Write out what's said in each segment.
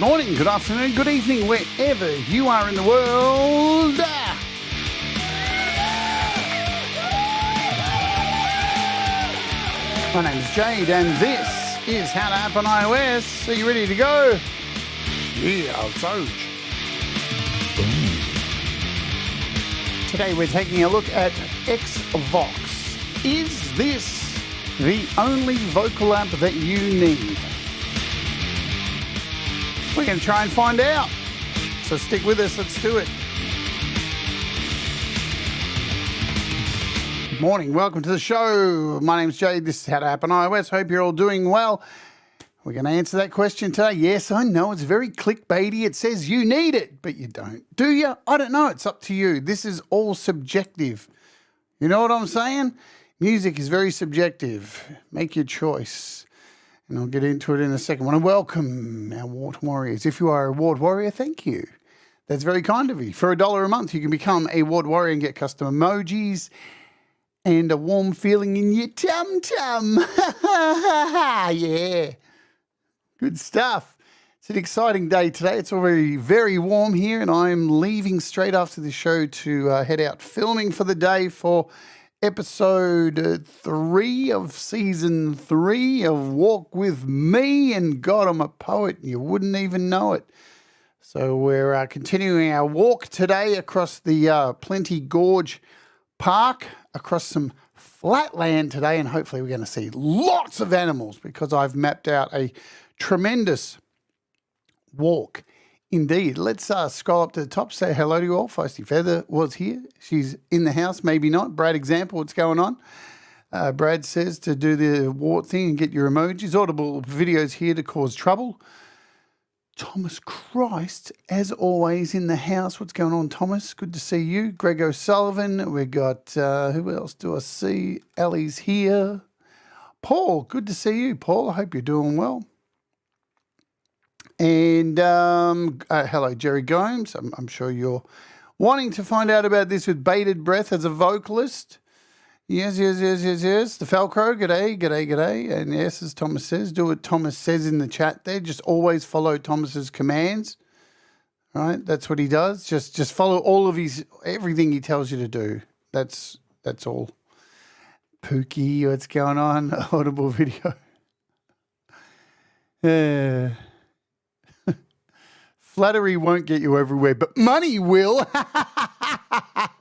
morning, good afternoon, good evening, wherever you are in the world. My name is Jade, and this is How to App on iOS. Are you ready to go? Yeah, I'll told you. Today we're taking a look at Xvox. Is this the only vocal app that you need? We're going to try and find out. So stick with us, let's do it. Good morning, welcome to the show. My name's Jade, this is How to App on iOS. Hope you're all doing well. We're going to answer that question today. Yes, I know, it's very clickbaity. It says you need it, but you don't. Do you? I don't know. It's up to you. This is all subjective. You know what I'm saying? Music is very subjective. Make your choice. And I'll get into it in a second. I want to welcome our Wart Warriors. If you are a Wart Warrior, thank you. That's very kind of you. For $1 a month, you can become a Wart Warrior and get custom emojis and a warm feeling in your tum-tum. Yeah. Good stuff. It's an exciting day today. It's already very warm here, and I'm leaving straight after the show to head out filming for the day for episode 3 of season 3 of Walk With Me. And God, I'm a poet. You wouldn't even know it. So we're continuing our walk today across the Plenty Gorge Park, across some flat land today, and hopefully we're going to see lots of animals because I've mapped out a tremendous walk indeed. Let's scroll up to the top, say hello to you all. Feisty Feather was here. She's in the house, maybe not. Brad Example, what's going on? Brad says to do the Wart thing and get your emojis. Audible videos here to cause trouble. Thomas Christ, as always, in the house. What's going on, Thomas? Good to see you. Greg O'Sullivan. We got, who else do I see? Ellie's here. Paul, good to see you, Paul. I hope you're doing well. And hello, Jerry Gomes. I'm sure you're wanting to find out about this with bated breath as a vocalist. Yes. The Falcro, g'day. And yes, as Thomas says, do what Thomas says in the chat there. Just always follow Thomas's commands. Right? That's what he does. Just follow all of everything he tells you to do. That's all. Pookie, what's going on? Audible video. Flattery won't get you everywhere, but money will.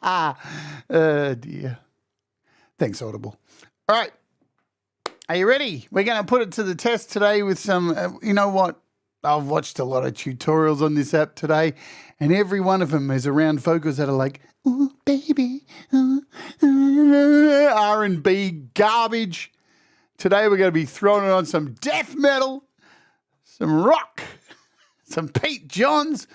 Oh, dear. Thanks, Audible. All right. Are you ready? We're going to put it to the test today with some, you know what? I've watched a lot of tutorials on this app today, and every one of them is around vocals that are like, oh, baby, R&B garbage. Today we're going to be throwing it on some death metal, some rock, some Pete Johns,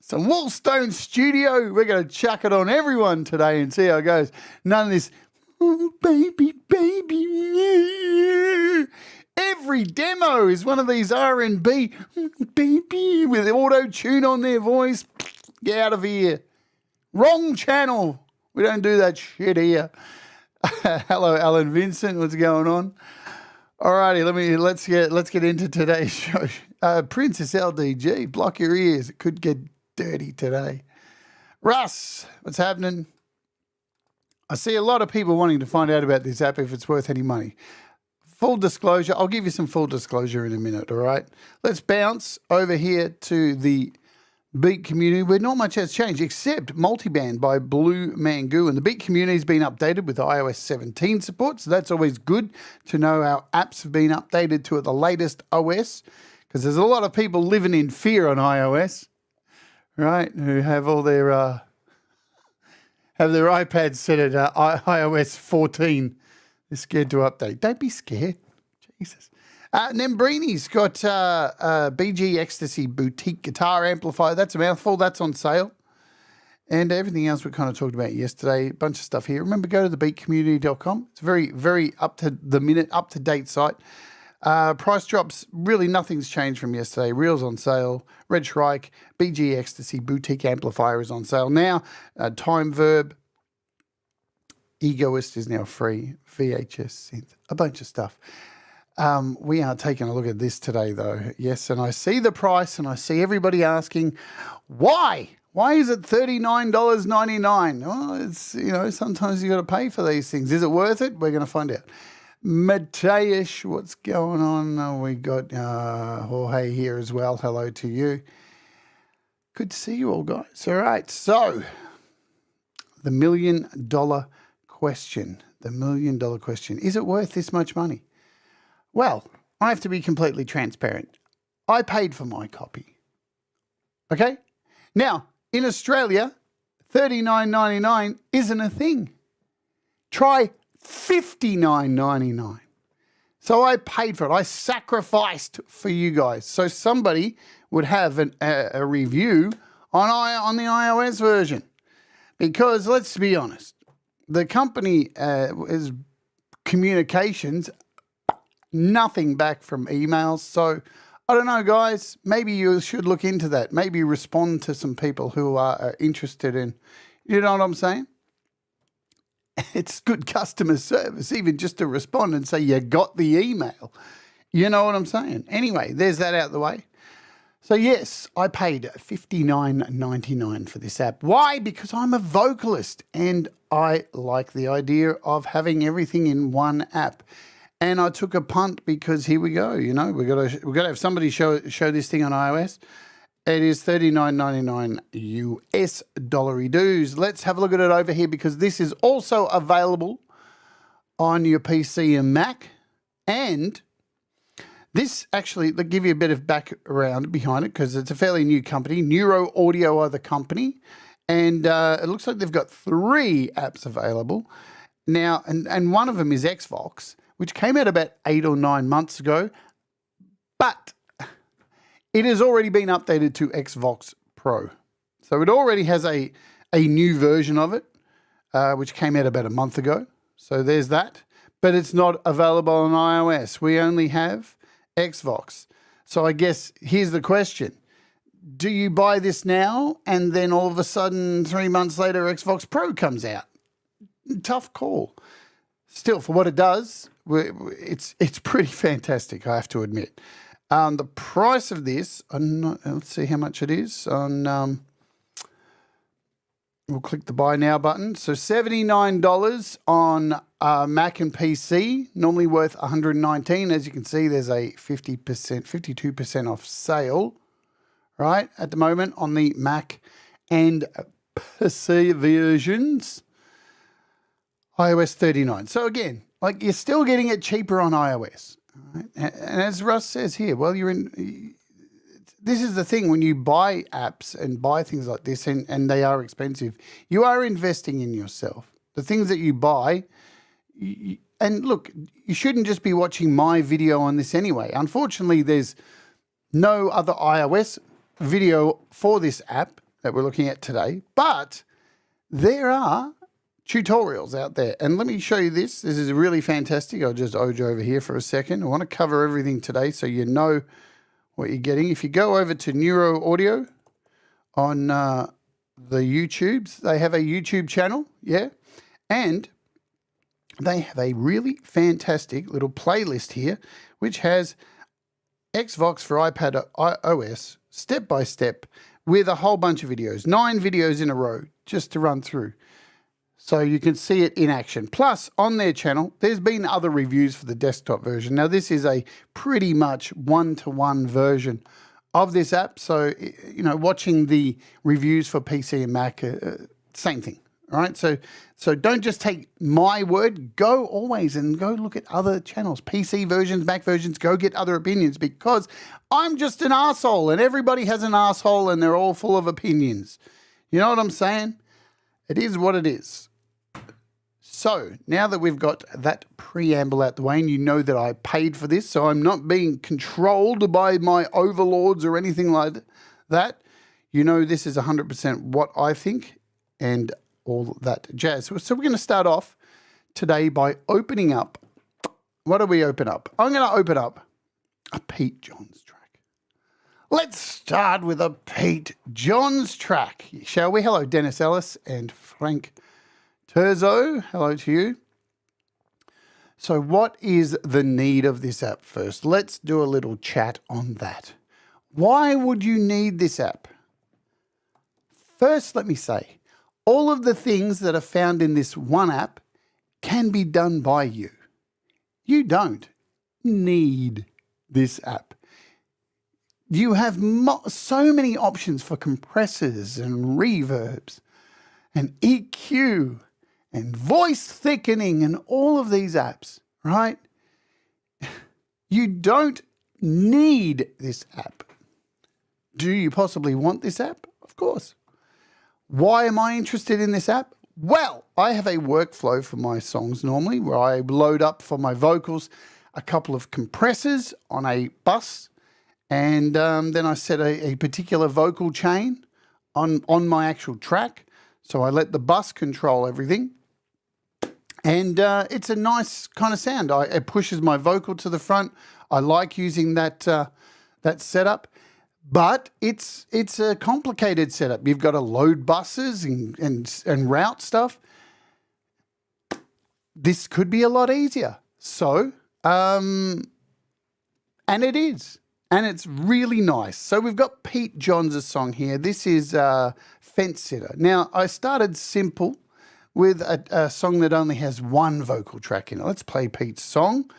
some Woolstone Studio. We're going to chuck it on everyone today and see how it goes. None of this, oh, baby. Every demo is one of these R&B, baby, with auto-tune on their voice. Get out of here. Wrong channel. We don't do that shit here. Hello, Alan Vincent. What's going on? All righty, let's get into today's show. Princess LDG, block your ears. It could get dirty today. Russ, what's happening? I see a lot of people wanting to find out about this app if it's worth any money. Full disclosure, I'll give you some full disclosure in a minute, all right? Let's bounce over here to the Beat community where not much has changed except multiband by Blue Mangoo. And the Beat community has been updated with iOS 17 support, so that's always good to know our apps have been updated to the latest OS, because there's a lot of people living in fear on iOS, right, who have all their iPads set at iOS 14. They're scared to update. Don't be scared. Jesus. Nembrini's got BG Ecstasy Boutique Guitar Amplifier. That's a mouthful. That's on sale. And everything else we kind of talked about yesterday. A bunch of stuff here. Remember, go to thebeatcommunity.com. It's a very, very up-to-the-minute, up-to-date site. Price drops, really nothing's changed from yesterday. Reels on sale. Red Shrike, BG Ecstasy Boutique Amplifier is on sale now. Time Verb. Egoist is now free. VHS Synth. A bunch of stuff. We are taking a look at this today, though. Yes, and I see the price, and I see everybody asking, why? Why is it $39.99? Well, it's, sometimes you got to pay for these things. Is it worth it? We're going to find out. Mateusz, what's going on? We got Jorge here as well. Hello to you. Good to see you all, guys. All right, so the $1 million question. The $1 million question. Is it worth this much money? Well, I have to be completely transparent. I paid for my copy. Okay? Now, in Australia, $39.99 isn't a thing. Try $59.99. So I paid for it. I sacrificed for you guys. So somebody would have a review on the iOS version. Because let's be honest, the company is communications, nothing back from emails. So I don't know, guys, maybe you should look into that. Maybe respond to some people who are interested in, you know what I'm saying? It's good customer service, even just to respond and say you got the email. You know what I'm saying? Anyway, there's that out of the way. So yes, I paid $59.99 for this app. Why? Because I'm a vocalist and I like the idea of having everything in one app. And I took a punt because here we go. We've got to have somebody show this thing on iOS. It is $39.99 US dollary dues. Let's have a look at it over here because this is also available on your PC and Mac. And this actually, they'll give you a bit of background behind it because it's a fairly new company. Nuro Audio are the company. And it looks like they've got 3 apps available. Now, and one of them is Xvox, which came out about 8 or 9 months ago. But it has already been updated to Xvox Pro. So it already has a new version of it, which came out about a month ago. So there's that. But it's not available on iOS. We only have Xvox. So I guess here's the question. Do you buy this now and then all of a sudden 3 months later Xvox Pro comes out? Tough call. Still, for what it does, it's pretty fantastic, I have to admit. The price of this, let's see how much it is. We'll click the buy now button. So $79 on Mac and PC, normally worth $119. As you can see, there's a 52% off sale, right, at the moment on the Mac and PC versions. iOS 39. So again, like you're still getting it cheaper on iOS. Right? And as Russ says here, well, this is the thing when you buy apps and buy things like this and they are expensive, you are investing in yourself. The things that you buy, and look, you shouldn't just be watching my video on this anyway. Unfortunately, there's no other iOS video for this app that we're looking at today, but there are tutorials out there. And let me show you this. This is really fantastic. I'll just oj over here for a second. I want to cover everything today so you know what you're getting. If you go over to Nuro Audio on the YouTubes, they have a YouTube channel, yeah? And they have a really fantastic little playlist here, which has Xvox for iPad OS, step by step, with a whole bunch of videos, 9 videos in a row, just to run through. So you can see it in action. Plus, on their channel, there's been other reviews for the desktop version. Now, this is a pretty much one-to-one version of this app. So, watching the reviews for PC and Mac, same thing, all right? So don't just take my word. Go always and go look at other channels, PC versions, Mac versions. Go get other opinions because I'm just an arsehole and everybody has an arsehole and they're all full of opinions. You know what I'm saying? It is what it is. So now that we've got that preamble out the way and you know that I paid for this, so I'm not being controlled by my overlords or anything like that, you know this is 100% what I think and all that jazz. So we're going to start off today by opening up. What do we open up? I'm going to open up a Pete Johns track. Let's start with a Pete Johns track, shall we? Hello, Dennis Ellis and Frank Terzo. Hello to you. So what is the need of this app first? Let's do a little chat on that. Why would you need this app? First, let me say, all of the things that are found in this one app can be done by you. You don't need this app. You have so many options for compressors and reverbs and EQ and voice thickening and all of these apps, right? You don't need this app. Do you possibly want this app? Of course. Why am I interested in this app? Well, I have a workflow for my songs normally where I load up for my vocals a couple of compressors on a bus, and then I set a particular vocal chain on my actual track. So I let the bus control everything, and it's a nice kind of sound. It pushes my vocal to the front. I like using that setup, but it's a complicated setup. You've got to load buses and route stuff. This could be a lot easier. So, and it is. And it's really nice. So we've got Pete Johns' song here. This is Fence Sitter. Now, I started simple with a song that only has one vocal track in it. Let's play Pete's song.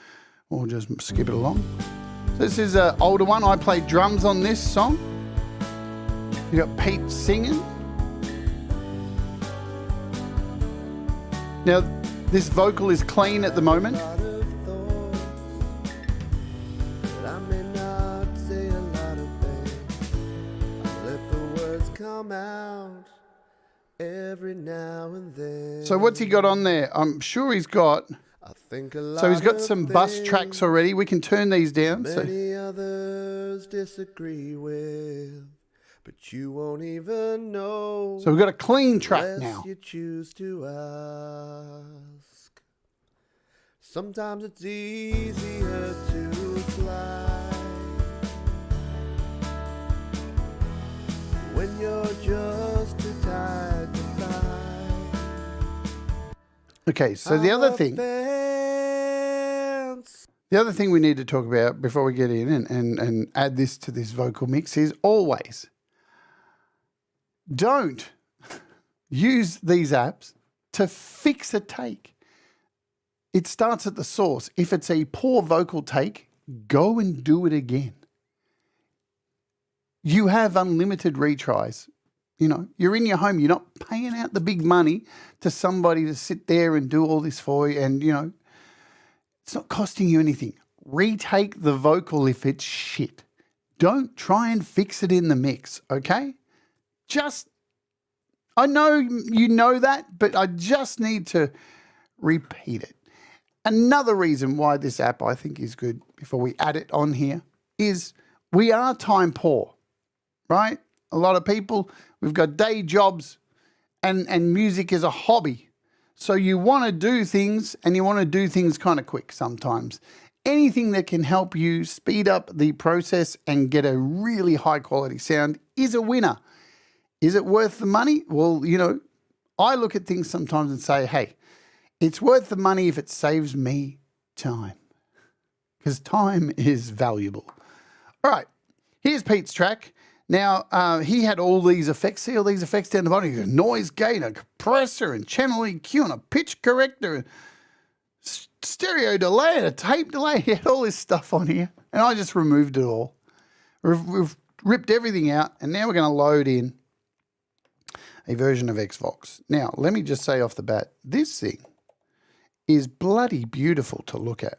We'll just skip it along. So this is an older one. I played drums on this song. You got Pete singing. Now, this vocal is clean at the moment. Out every now and then. So what's he got on there? I'm sure he's got. So he's got some bus tracks already. We can turn these down. Many others disagree with, but you won't even know. So we've got a clean track now. You choose to ask. Sometimes it's easier to fly when you're just too tired to fly. Okay, so the other thing we need to talk about before we get in and add this to this vocal mix is always don't use these apps to fix a take. It starts at the source. If it's a poor vocal take, go and do it again. You have unlimited retries. You know, you're in your home. You're not paying out the big money to somebody to sit there and do all this for you. And, you know, it's not costing you anything. Retake the vocal if it's shit. Don't try and fix it in the mix, okay? I know you know that, but I just need to repeat it. Another reason why this app I think is good before we add it on here is we are time poor. Right? A lot of people, we've got day jobs and music is a hobby. So you want to do things and you want to do things kind of quick sometimes. Anything that can help you speed up the process and get a really high quality sound is a winner. Is it worth the money? Well, you know, I look at things sometimes and say, hey, it's worth the money if it saves me time. Because time is valuable. All right, here's Pete's track. Now, he had all these effects. See all these effects down the bottom? He's a noise gate, a compressor, and channel EQ, and a pitch corrector, and stereo delay, and a tape delay. He had all this stuff on here, and I just removed it all. We've ripped everything out, and now we're going to load in a version of Xvox. Now, let me just say off the bat, this thing is bloody beautiful to look at.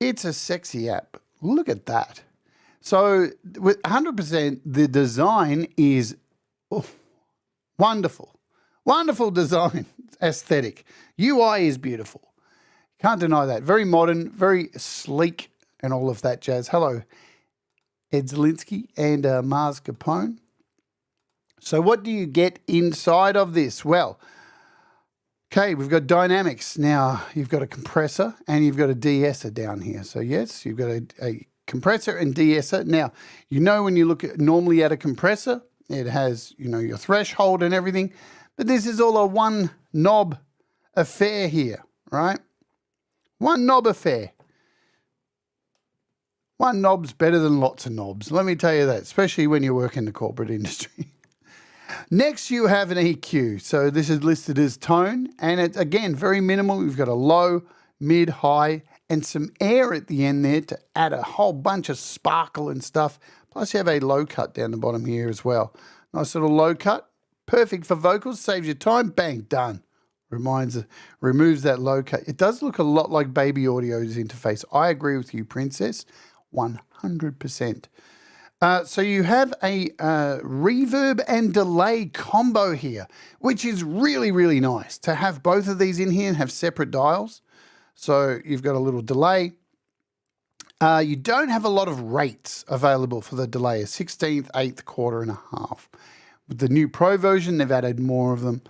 It's a sexy app. Look at that. So with 100%, the design is wonderful. Wonderful design, aesthetic. UI is beautiful. Can't deny that. Very modern, very sleek and all of that jazz. Hello, Ed Zielinski and Mars Capone. So what do you get inside of this? Well, okay, we've got dynamics. Now, you've got a compressor and you've got a de-esser down here. So yes, you've got a compressor and de-esser. Now, you know when you look at normally at a compressor, it has, you know, your threshold and everything, but this is all a one knob affair here, right? One knob affair. One knob's better than lots of knobs. Let me tell you that, especially when you work in the corporate industry. Next, you have an EQ. So this is listed as tone, and it's, again, very minimal. We've got a low, mid, high, and some air at the end there to add a whole bunch of sparkle and stuff. Plus, you have a low cut down the bottom here as well. Nice little low cut. Perfect for vocals. Saves you time. Bang, done. Removes that low cut. It does look a lot like Baby Audio's interface. I agree with you, Princess. 100%. So you have a reverb and delay combo here, which is really, really nice to have both of these in here and have separate dials. So you've got a little delay. You don't have a lot of rates available for the delay, a 16th, 8th, quarter and a half. With the new Pro version, they've added more of them.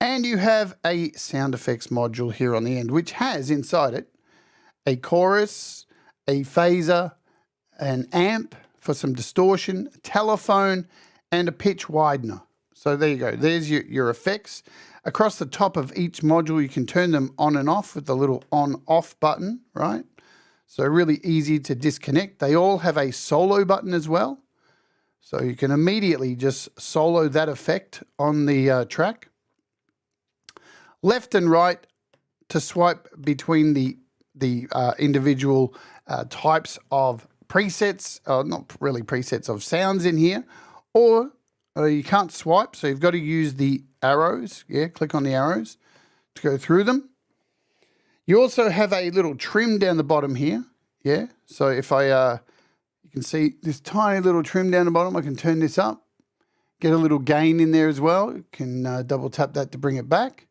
And you have a sound effects module here on the end, which has inside it a chorus, a phaser, an amp for some distortion, a telephone, and a pitch widener. So there you go. There's your effects. Across the top of each module, you can turn them on and off with the little on-off button, right? So really easy to disconnect. They all have a solo button as well. So you can immediately just solo that effect on the track. Left and right to swipe between the individual types of presets, not really presets of sounds in here, or you can't swipe, so you've got to use the arrows. Yeah, click on the arrows to go through them. You also have a little trim down the bottom here. Yeah, so if you can see this tiny little trim down the bottom, I can turn this up, get a little gain in there as well. You can double tap that to bring it back.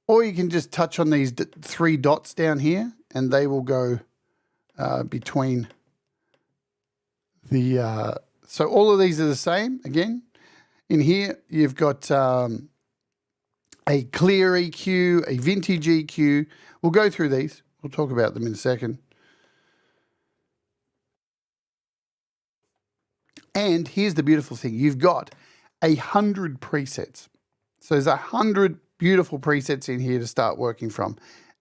Or you can just touch on these three dots down here and they will go between the... so all of these are the same. Again, in here you've got a clear EQ, a vintage EQ. We'll go through these. We'll talk about them in a second. And here's the beautiful thing. You've got 100 presets. So there's 100 beautiful presets in here to start working from.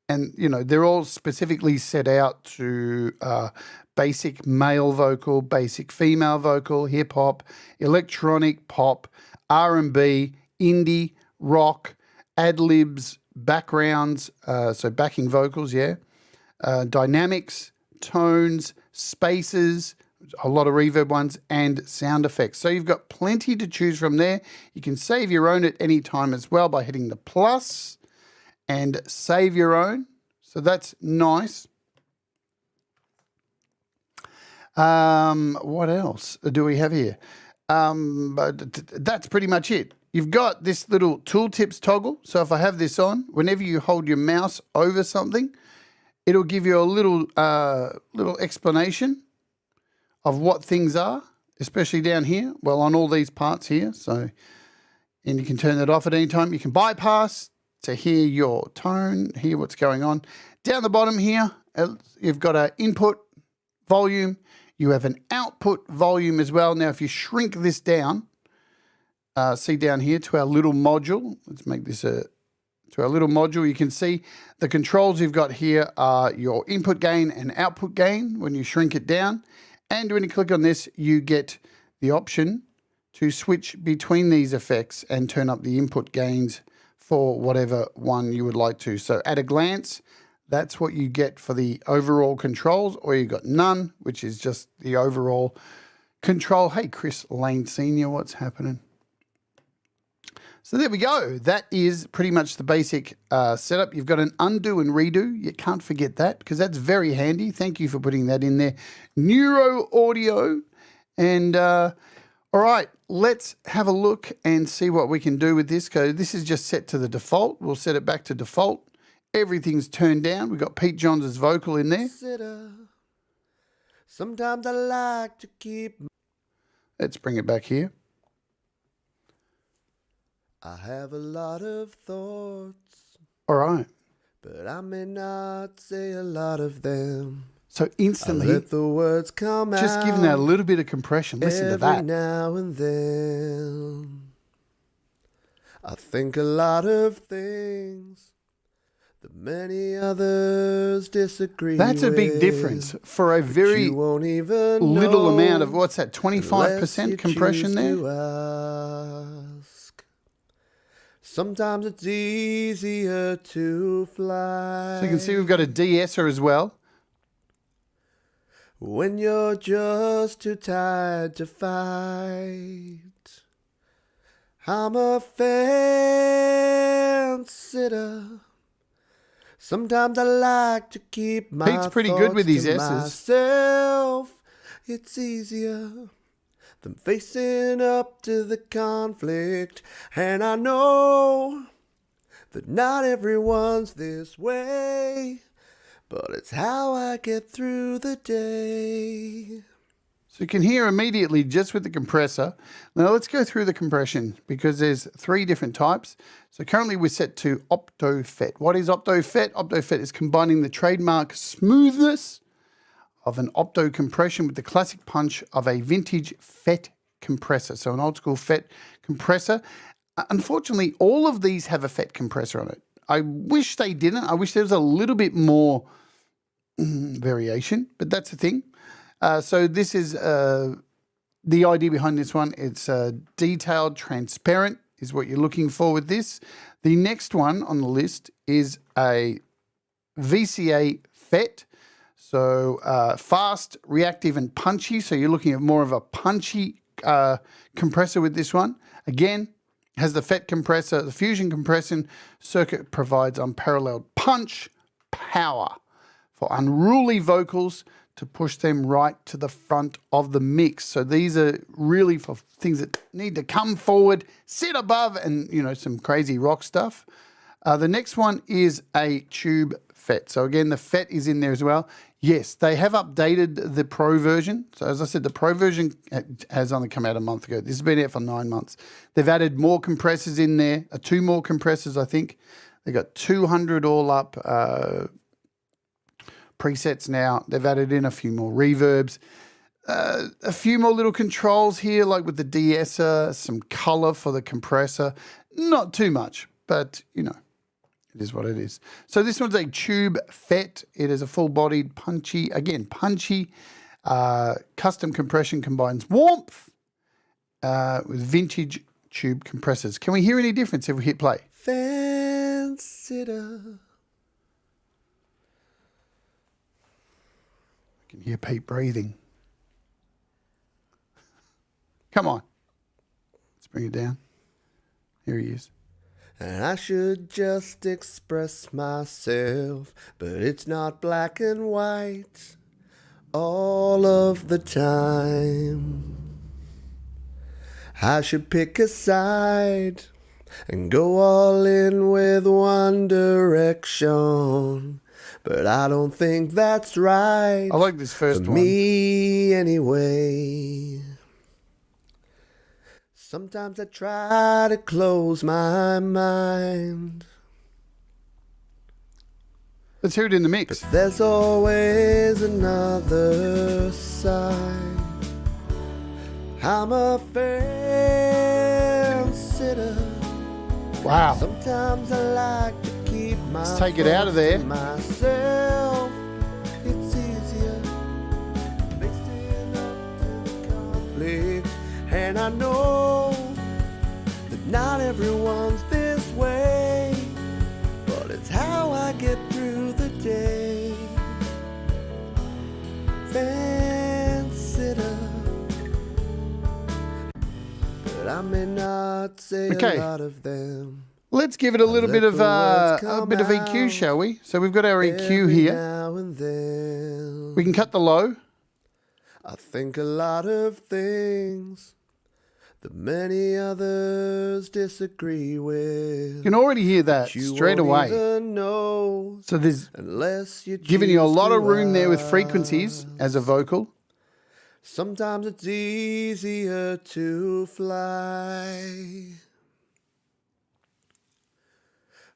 And, you know, they're all specifically set out to basic male vocal, basic female vocal, hip-hop, electronic, pop, R&B, indie, rock, ad-libs, backgrounds, so backing vocals, yeah, dynamics, tones, spaces, a lot of reverb ones, and sound effects. So you've got plenty to choose from there. You can save your own at any time as well by hitting the plus and save your own. So that's nice. What else do we have here? That's pretty much it. You've got this little tooltips toggle. So if I have this on, whenever you hold your mouse over something, it'll give you a little explanation of what things are, especially down here. Well, on all these parts here. So, and you can turn that off at any time. You can bypass to hear your tone, hear what's going on. Down the bottom here, you've got an input volume. You have an output volume as well. Now, if you shrink this down, see down here to our little module. Let's make this to our little module. You can see the controls you've got here are your input gain and output gain when you shrink it down. And when you click on this, you get the option to switch between these effects and turn up the input gains for whatever one you would like to. So at a glance, that's what you get for the overall controls, or you've got none, which is just the overall control. Hey, Chris Lane Sr., what's happening? So there we go. That is pretty much the basic setup. You've got an undo and redo. You can't forget that because that's very handy. Thank you for putting that in there. Nuro audio. And all right, let's have a look and see what we can do with this. So this is just set to the default. We'll set it back to default. Everything's turned down. We've got Pete Johns' vocal in there. Sometimes I like to keep... Let's bring it back here. I have a lot of thoughts. All right. But I may not say a lot of them. So instantly, I let the words come just out. giving that a little bit of compression. Listen to that. Every now and then. I think a lot of things The many others disagree. That's a big with, difference for a very you won't even little know amount of, what's that, unless 25% you compression choose there? to ask. Sometimes it's easier to fly. So you can see we've got a de-esser as well. When you're just too tired to fight. I'm a fence sitter. Sometimes I like to keep my Pete's pretty good with his thoughts to S's. myself. It's easier than facing up to the conflict. And I know that not everyone's this way, but it's how I get through the day. So you can hear immediately just with the compressor. Now let's go through the compression because there's 3 different types. So currently we're set to OptoFET. What is OptoFET? OptoFET is combining the trademark smoothness of an opto compression with the classic punch of a vintage FET compressor. So an old school FET compressor. Unfortunately, all of these have a FET compressor on it. I wish they didn't. I wish there was a little bit more variation, but that's the thing. So this is the idea behind this one. It's detailed, transparent is what you're looking for with this. The next one on the list is a VCA FET. So fast, reactive, and punchy. So you're looking at more of a punchy compressor with this one. Again, has the FET compressor. The fusion compression circuit provides unparalleled punch, power for unruly vocals to push them right to the front of the mix. So these are really for things that need to come forward, sit above, and, you know, some crazy rock stuff. The next one is a tube FET. So again, the FET is in there as well. Yes, they have updated the Pro version. So as I said, the Pro version has only come out a month ago. This has been out for 9 months. They've added more compressors in there, 2 more compressors, I think. They've got 200 all up presets now. They've added in a few more reverbs, a few more little controls here, like with the de-esser, some color for the compressor. Not too much, but, you know, it is what it is. So this one's a tube FET. It is a full-bodied, punchy, again, punchy. Custom compression combines warmth with vintage tube compressors. Can we hear any difference if we hit play? Fence sitter. I can hear Pete breathing. Come on. Let's bring it down. Here he is. And I should just express myself, but it's not black and white all of the time. I should pick a side and go all in with one direction, but I don't think that's right. I like this first for one. me anyway. Sometimes I try to close my mind. Let's hear it in the mix. But there's always another side. I'm a fence sitter. Wow. Sometimes I like to keep my Let's take it out of there. myself. It's easier fixing up to the conflict. And I know that not everyone's this way, but it's how I get through the day. Fence sitter, but I may not say Okay. a lot of them. Let's give it a little bit of EQ, shall we? So we've got our EQ Every here. now and then. We can cut the low. I think a lot of things that many others disagree with. You can already hear that You straight won't away. even know So there's unless you giving you a choose lot to of room there with ask. frequencies as a vocal. Sometimes it's easier to fly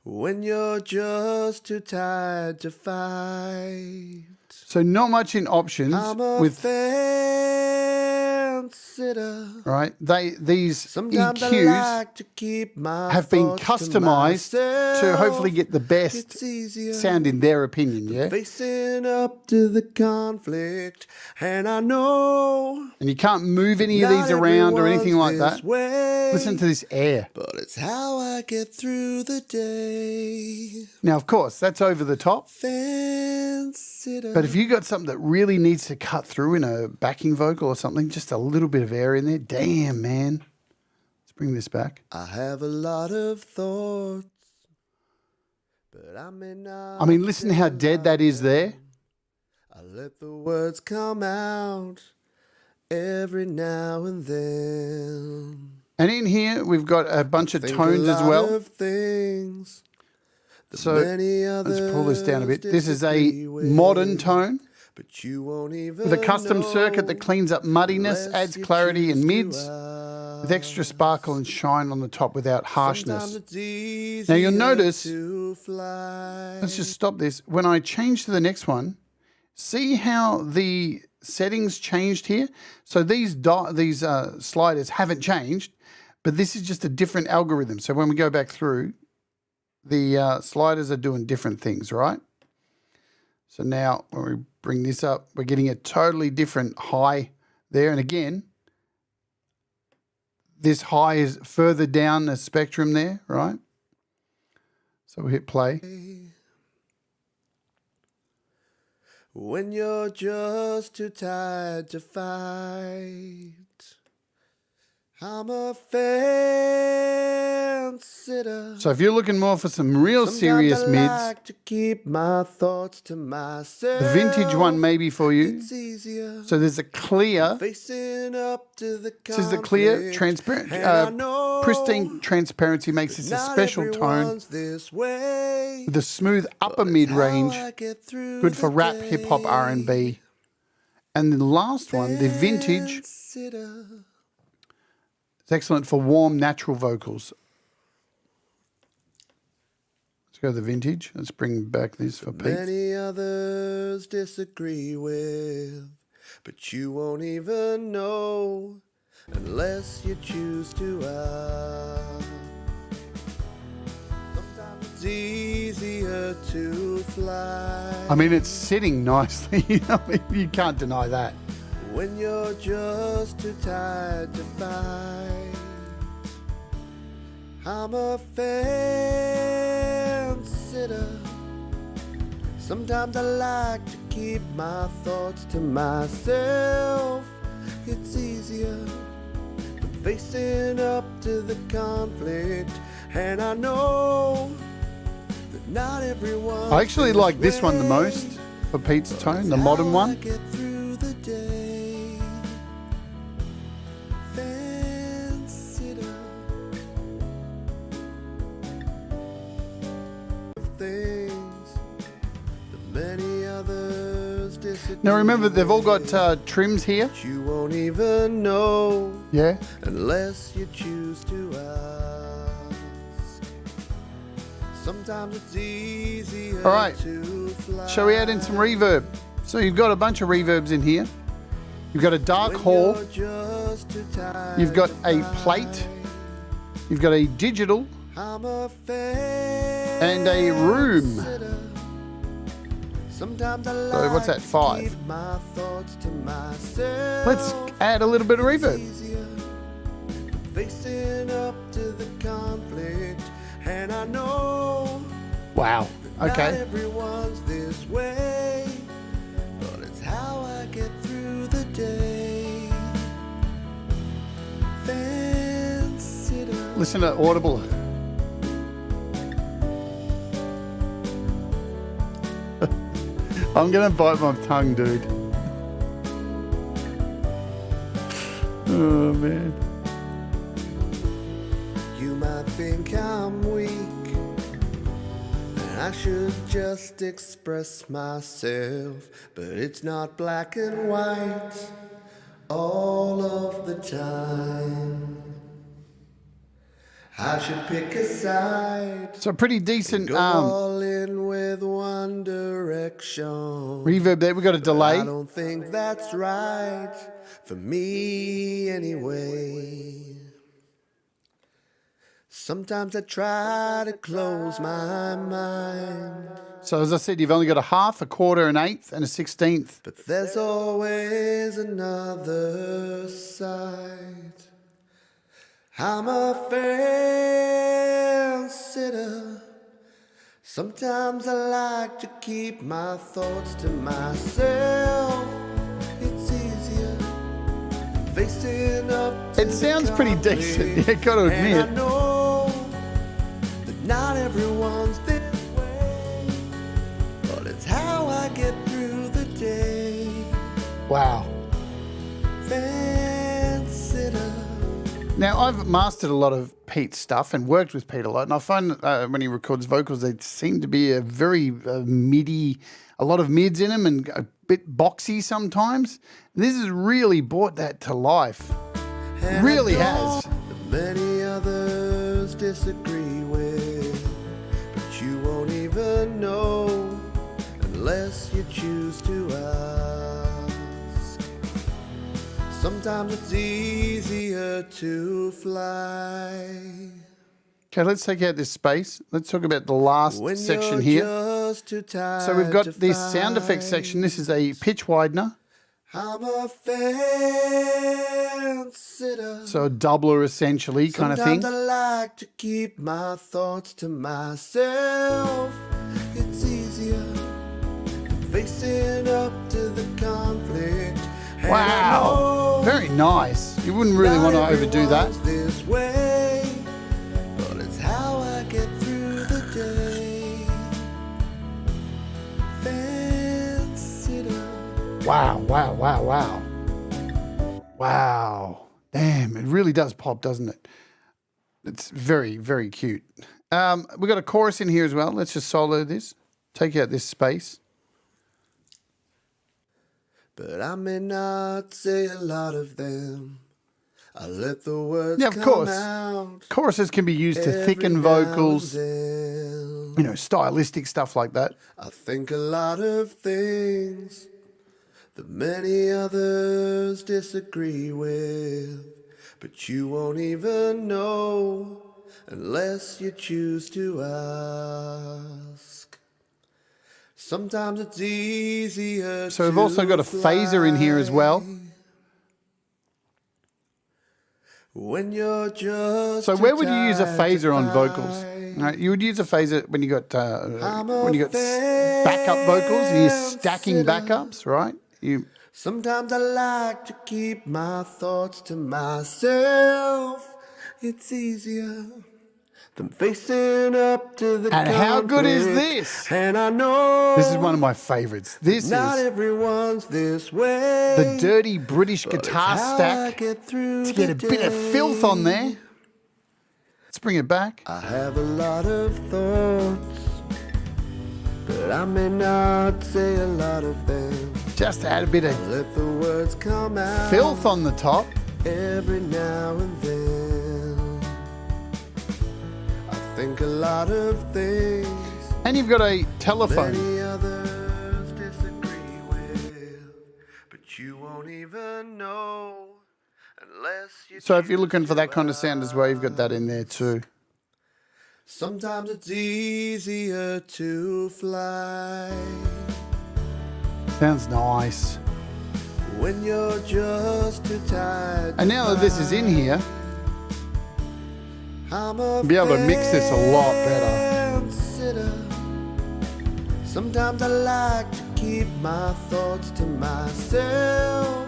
when you're just too tired to fight. So not much in options I'm a with fence Fence-sitter. These Sometimes I EQs like to keep my have been thoughts to customized to hopefully myself. get the best It's easier sound in their opinion, yeah? facing up to the conflict, and I know And you can't move any of not these around or anything everyone's like this that. way, Listen to this air. but it's how I get through the day. Now, of course, that's over the top. Fence-sitter. But if you got something that really needs to cut through in a backing vocal or something, just a little bit of air in there, damn, man. Let's bring this back. I have a lot of thoughts, but I may not. I mean, listen how dead that is there. I let the words come out every now and then. And in here, we've got a bunch of Think tones a as lot well. of things that So many let's pull this down a bit. others This is a disagree with, modern tone but you won't even with a custom know circuit that cleans up muddiness, unless adds you clarity choose and to mids, with extra ask. sparkle and shine on the top without harshness. Sometimes it's Now you'll easier notice, to fly. let's just stop this. When I change to the next one, see how the settings changed here? So these sliders haven't changed, but this is just a different algorithm. So when we go back through, the sliders are doing different things, right? So now when we bring this up, we're getting a totally different high there. And again, this high is further down the spectrum there, right? So we hit play. When you're just too tired to fight, I'm a fence-sitter. So if you're looking more for some real serious Sometimes I mids, like to keep my thoughts to myself. the vintage one may be for you. It's easier So there's a clear, facing up to the this is the clear, conflict, transparent, and I know pristine transparency makes this a not special tone. everyone's this way, The smooth upper but mid it's how range, I get through good for the rap, hip hop, day. R&B. And the last one, the vintage, Fence-sitter. it's excellent for warm, natural vocals. Let's go to the vintage. Let's bring back this for Pete. Many others disagree with, but you won't even know unless you choose to ask. Sometimes it's easier to fly I mean, it's sitting nicely. I mean, you can't deny that. when you're just too tired to fight. I'm a fence-sitter. Sometimes I like to keep my thoughts to myself. It's easier than facing up to the conflict, and I know that not everyone. I actually like this one the most for Pete's tone, the modern one. Get through the day. Fence-sitter. Things that many others disagree Now remember, they've all got with. trims here. You won't even know Yeah. unless you choose to ask. Sometimes it's easier All right. to fly. Shall we add in some reverb? So you've got a bunch of reverbs in here. You've got a dark When hall. you're just too tired You've got to a fight. plate. You've got a digital I'm a and a room. fence-sitter. Sometimes I So what's that, like to 5? keep my thoughts to myself. Let's add a little bit of reverb. Easier than facing up to the conflict, and I know Wow. not Okay. everyone's this way, but it's how I get through the day. Fence-sitter. Listen to Audible. I'm going to bite my tongue, dude. Oh, man. You might think I'm weak, and I should just express myself, but it's not black and white all of the time. I should pick a side, So pretty decent go all in with one direction. reverb there. We've got a delay. I don't think that's right for me anyway. Sometimes I try to close my mind, So as I said, you've only got a half, a quarter, an eighth, and a 16th. but there's always another side. I'm a fence-sitter. Sometimes I like to keep my thoughts to myself. It's easier facing up to It sounds pretty conflict. decent, yeah, got to And I admit. know that not everyone's this way, but it's how I get through the day. Wow. Fence-sitter. Now, I've mastered a lot of Pete's stuff and worked with Pete a lot, and I find when he records vocals, they seem to be a very midi, a lot of mids in them and a bit boxy sometimes. This has really brought that to life. And Really I know has. that many others disagree with, but you won't even know unless you choose to ask. Sometimes it's easier to fly Okay, let's take out this space. Let's talk about the last when section you're here. just too tired So we've got to this sound effects section. This is a pitch widener, I'm a fence-sitter. so a doubler essentially kind of thing. Sometimes I like to keep my thoughts to myself. It's easier than facing up to the conflict. And I Wow, know very nice. You wouldn't really want to not overdo that. everyone's this way, but it's how I get through the day. Fence-sitter. Wow, wow, wow, wow. Wow. Damn, it really does pop, doesn't it? It's very, very cute. We've got a chorus in here as well. Let's just solo this. Take out this space. But I may not say a lot of them. I let the words Yeah, of come course. out. Choruses can be used to every thicken now and vocals, then. you know, stylistic stuff like that. I think a lot of things that many others disagree with, but you won't even know unless you choose to ask. Sometimes it's easier So we've also got a phaser in here as well. When you're just So too where would you use a tired to phaser on vocals? fight. Right, you would use a phaser when you got backup vocals and you're stacking backups, right? You Sometimes I like to keep my thoughts to myself. It's easier than facing up to the And how good is conflict. this? And I know This is one of my favorites. This not is everyone's this way. the dirty British but it's guitar how I stack. get through Let's get the a bit of filth on day. there. Let's bring it back. I have a lot of thoughts, but I may not say a lot of them. Just add a bit of Let the words come out filth on the top. every now and then. I think a lot of things And you've got a telephone. many others disagree with, but you won't even know unless you So if you're choose looking for to that kind of sound as well, you've got that in there too. Sometimes it's easier to fly Sounds nice. when you're just too tired. And now that this is in here, I'm a you'll be able to mix this a lot better. fence-sitter. Sometimes I like to keep my thoughts to myself.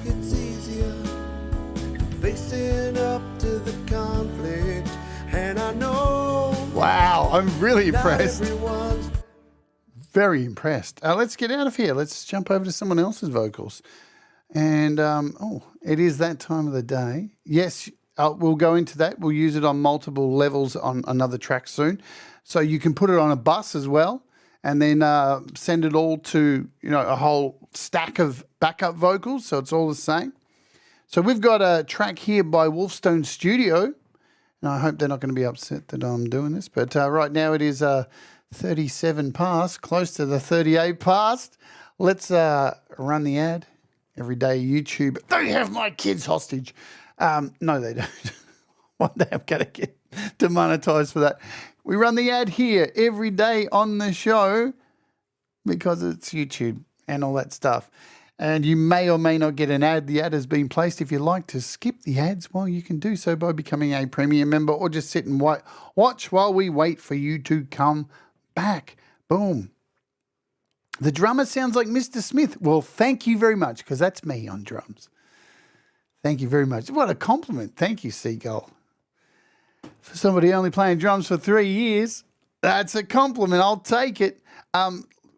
It's easier facing up to the conflict, and I know Wow, I'm really not impressed. everyone's Very impressed. Let's get out of here. Let's jump over to someone else's vocals. And, it is that time of the day. Yes, we'll go into that. We'll use it on multiple levels on another track soon. So you can put it on a bus as well and then send it all to, a whole stack of backup vocals. So it's all the same. So we've got a track here by Wolfstone Studio. And I hope they're not going to be upset that I'm doing this. But right now it is 37 past, close to the 38 past. Let's run the ad every day. YouTube, they have my kids hostage. No, they don't. One day I'm going to get demonetized for that. We run the ad here every day on the show because it's YouTube and all that stuff. And you may or may not get an ad. The ad has been placed. If you like to skip the ads, well, you can do so by becoming a premium member or just sit and watch while we wait for you to come back. Boom. The drummer sounds like Mr. Smith. Well, thank you very much, because that's me on drums. Thank you very much. What a compliment. Thank you, Seagull. For somebody only playing drums for 3 years, that's a compliment. I'll take it.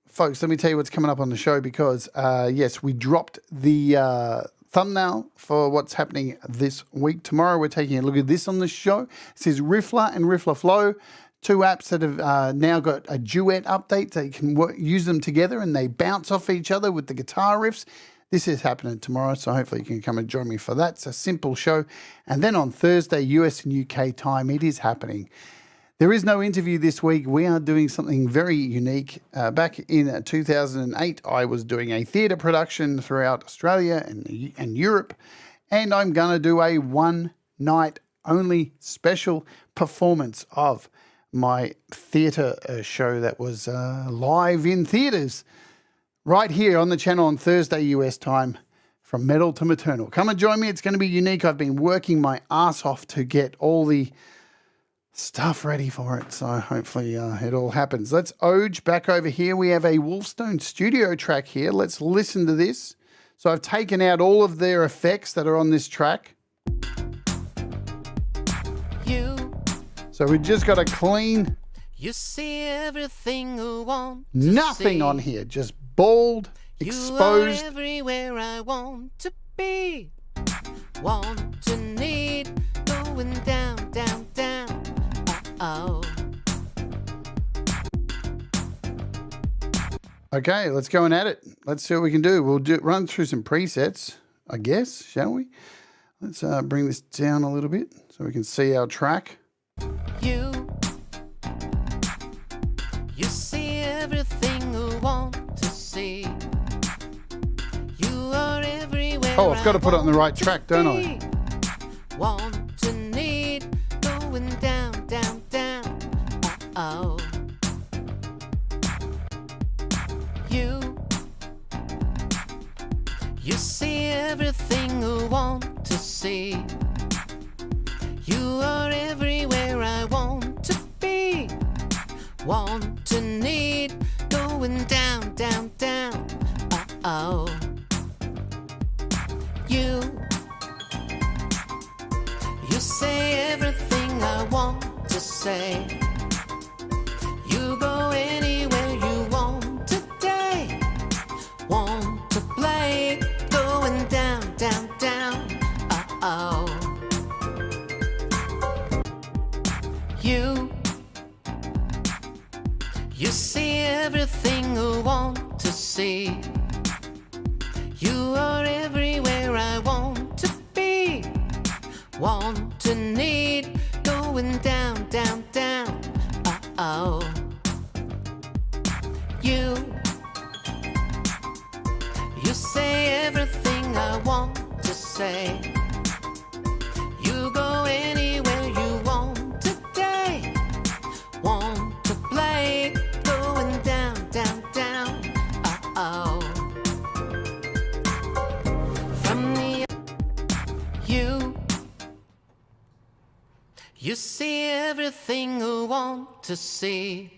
Folks, let me tell you what's coming up on the show because, yes, we dropped the thumbnail for what's happening this week. Tomorrow we're taking a look at this on the show. It says Riffler and Riffler Flow, two apps that have now got a duet update. So you can use them together and they bounce off each other with the guitar riffs. This is happening tomorrow, so hopefully you can come and join me for that. It's a simple show. And then on Thursday, US and UK time, it is happening. There is no interview this week. We are doing something very unique. Back in 2008, I was doing a theatre production throughout Australia and Europe, and I'm going to do a one-night only special performance of my theatre show that was live in theatres right here on the channel on Thursday US time from Metal to Maternal. Come and join me. It's going to be unique. I've been working my ass off to get all the stuff ready for it, so hopefully it all happens. Let's Oge back over here. We have a Wolfstone studio track here. Let's listen to this. So I've taken out all of their effects that are on this track. So we just got a clean. You see everything you want. Nothing on here, just bald, exposed. You are everywhere I want to be. Want to need, going down, down, down. Oh. Okay, let's go and at it. Let's see what we can do. We'll run through some presets, I guess, shall we? Let's bring this down a little bit so we can see our track. You see everything you want to see. You are everywhere. Oh, I've got to put it on the right track, don't I? Want to need, going down, down, down. Oh. You see everything you want to see. You are everywhere I want to be. Want to need, going down, down, down. Oh. You say everything I want to say. You go anywhere you want today. Want to play, going down, down, down. Oh. You see everything you want to see. You are everywhere I want to be. Want to need, going down, down, down. Oh. You say everything I want to say. You go anywhere you want today. Want to play, going down, down, down. Oh. From the you see everything you want to see.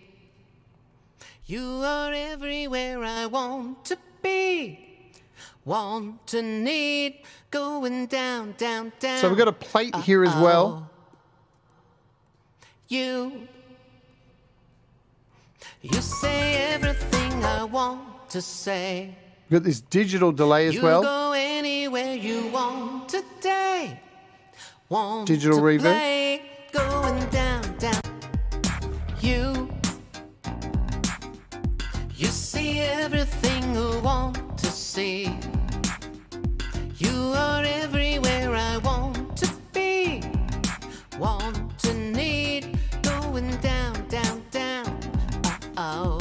You are everywhere I want to be. Want to need, going down, down, down. So we've got a plate here as well. You say everything I want to say. We've got this digital delay as well. You go anywhere you want today. Want digital to reverb. Play, going down, down. You see everything you want to see. You are everywhere I want to be. Want to need, going down, down, down. Oh.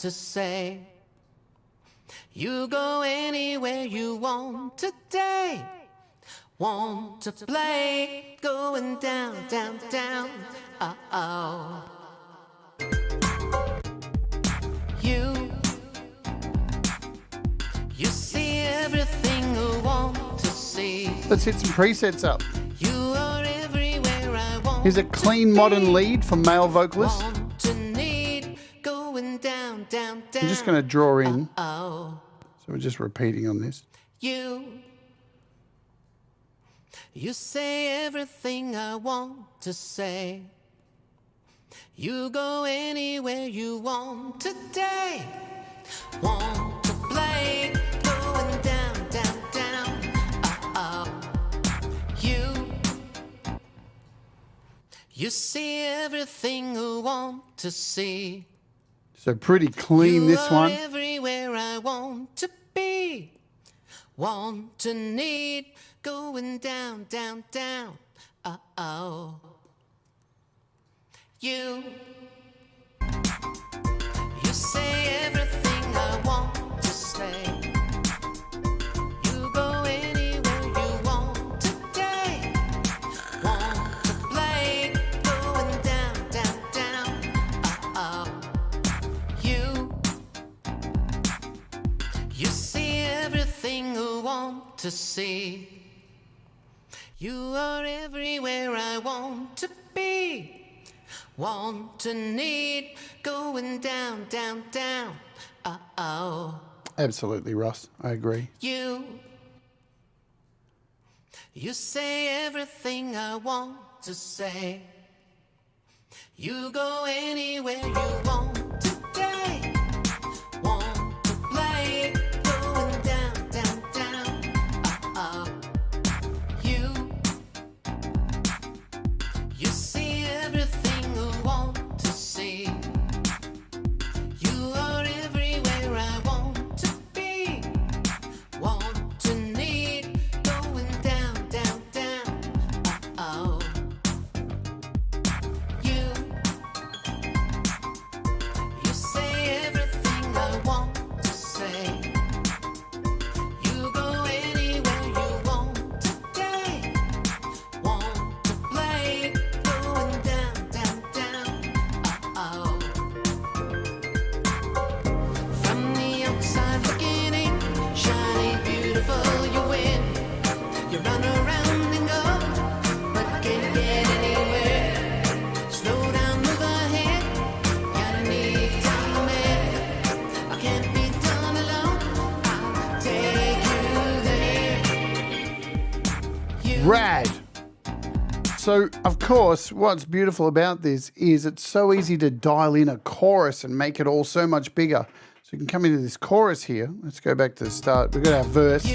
to say. You go anywhere you want today. Want to play, going down, down, down. Uh-oh. You see everything you want to see. Let's hit some presets up. You are everywhere I want. Here's a clean modern lead for male vocalists. Want to need, going down, down, down. I'm just going to draw in. Oh, So we're just repeating on this. You say everything I want to say. You go anywhere you want today. Want to play, going down, down, down. You see everything you want to see. So pretty clean, this one. Everywhere I want to be. Want to need, going down, down, down. Uh-oh. You say everything I want to say. You go anywhere you want today. Want to play, going down, down, down. Uh-oh. You see everything you want to see. You are everywhere I want to be. Want to need, going down, down, down. Uh-oh. Absolutely, Ross. I agree. You say everything I want to say. You go anywhere you want today. Want to play, going down, down, down. Uh-oh. You see everything you want to see. You are everywhere I want to be. Want to need, going down, down, down. Uh-oh. You say everything I want to say. You go anywhere you want today. Want to play, going down, down, down. Uh-oh. From the outside looking in, shiny, beautiful, you win. You run around and go, but can't get anywhere. Slow down, move ahead, gotta need time, man. I can't be done alone, I'll take you there. Rad. So, of course, what's beautiful about this is it's so easy to dial in a chorus and make it all so much bigger. So you can come into this chorus here. Let's go back to the start. We've got our verse.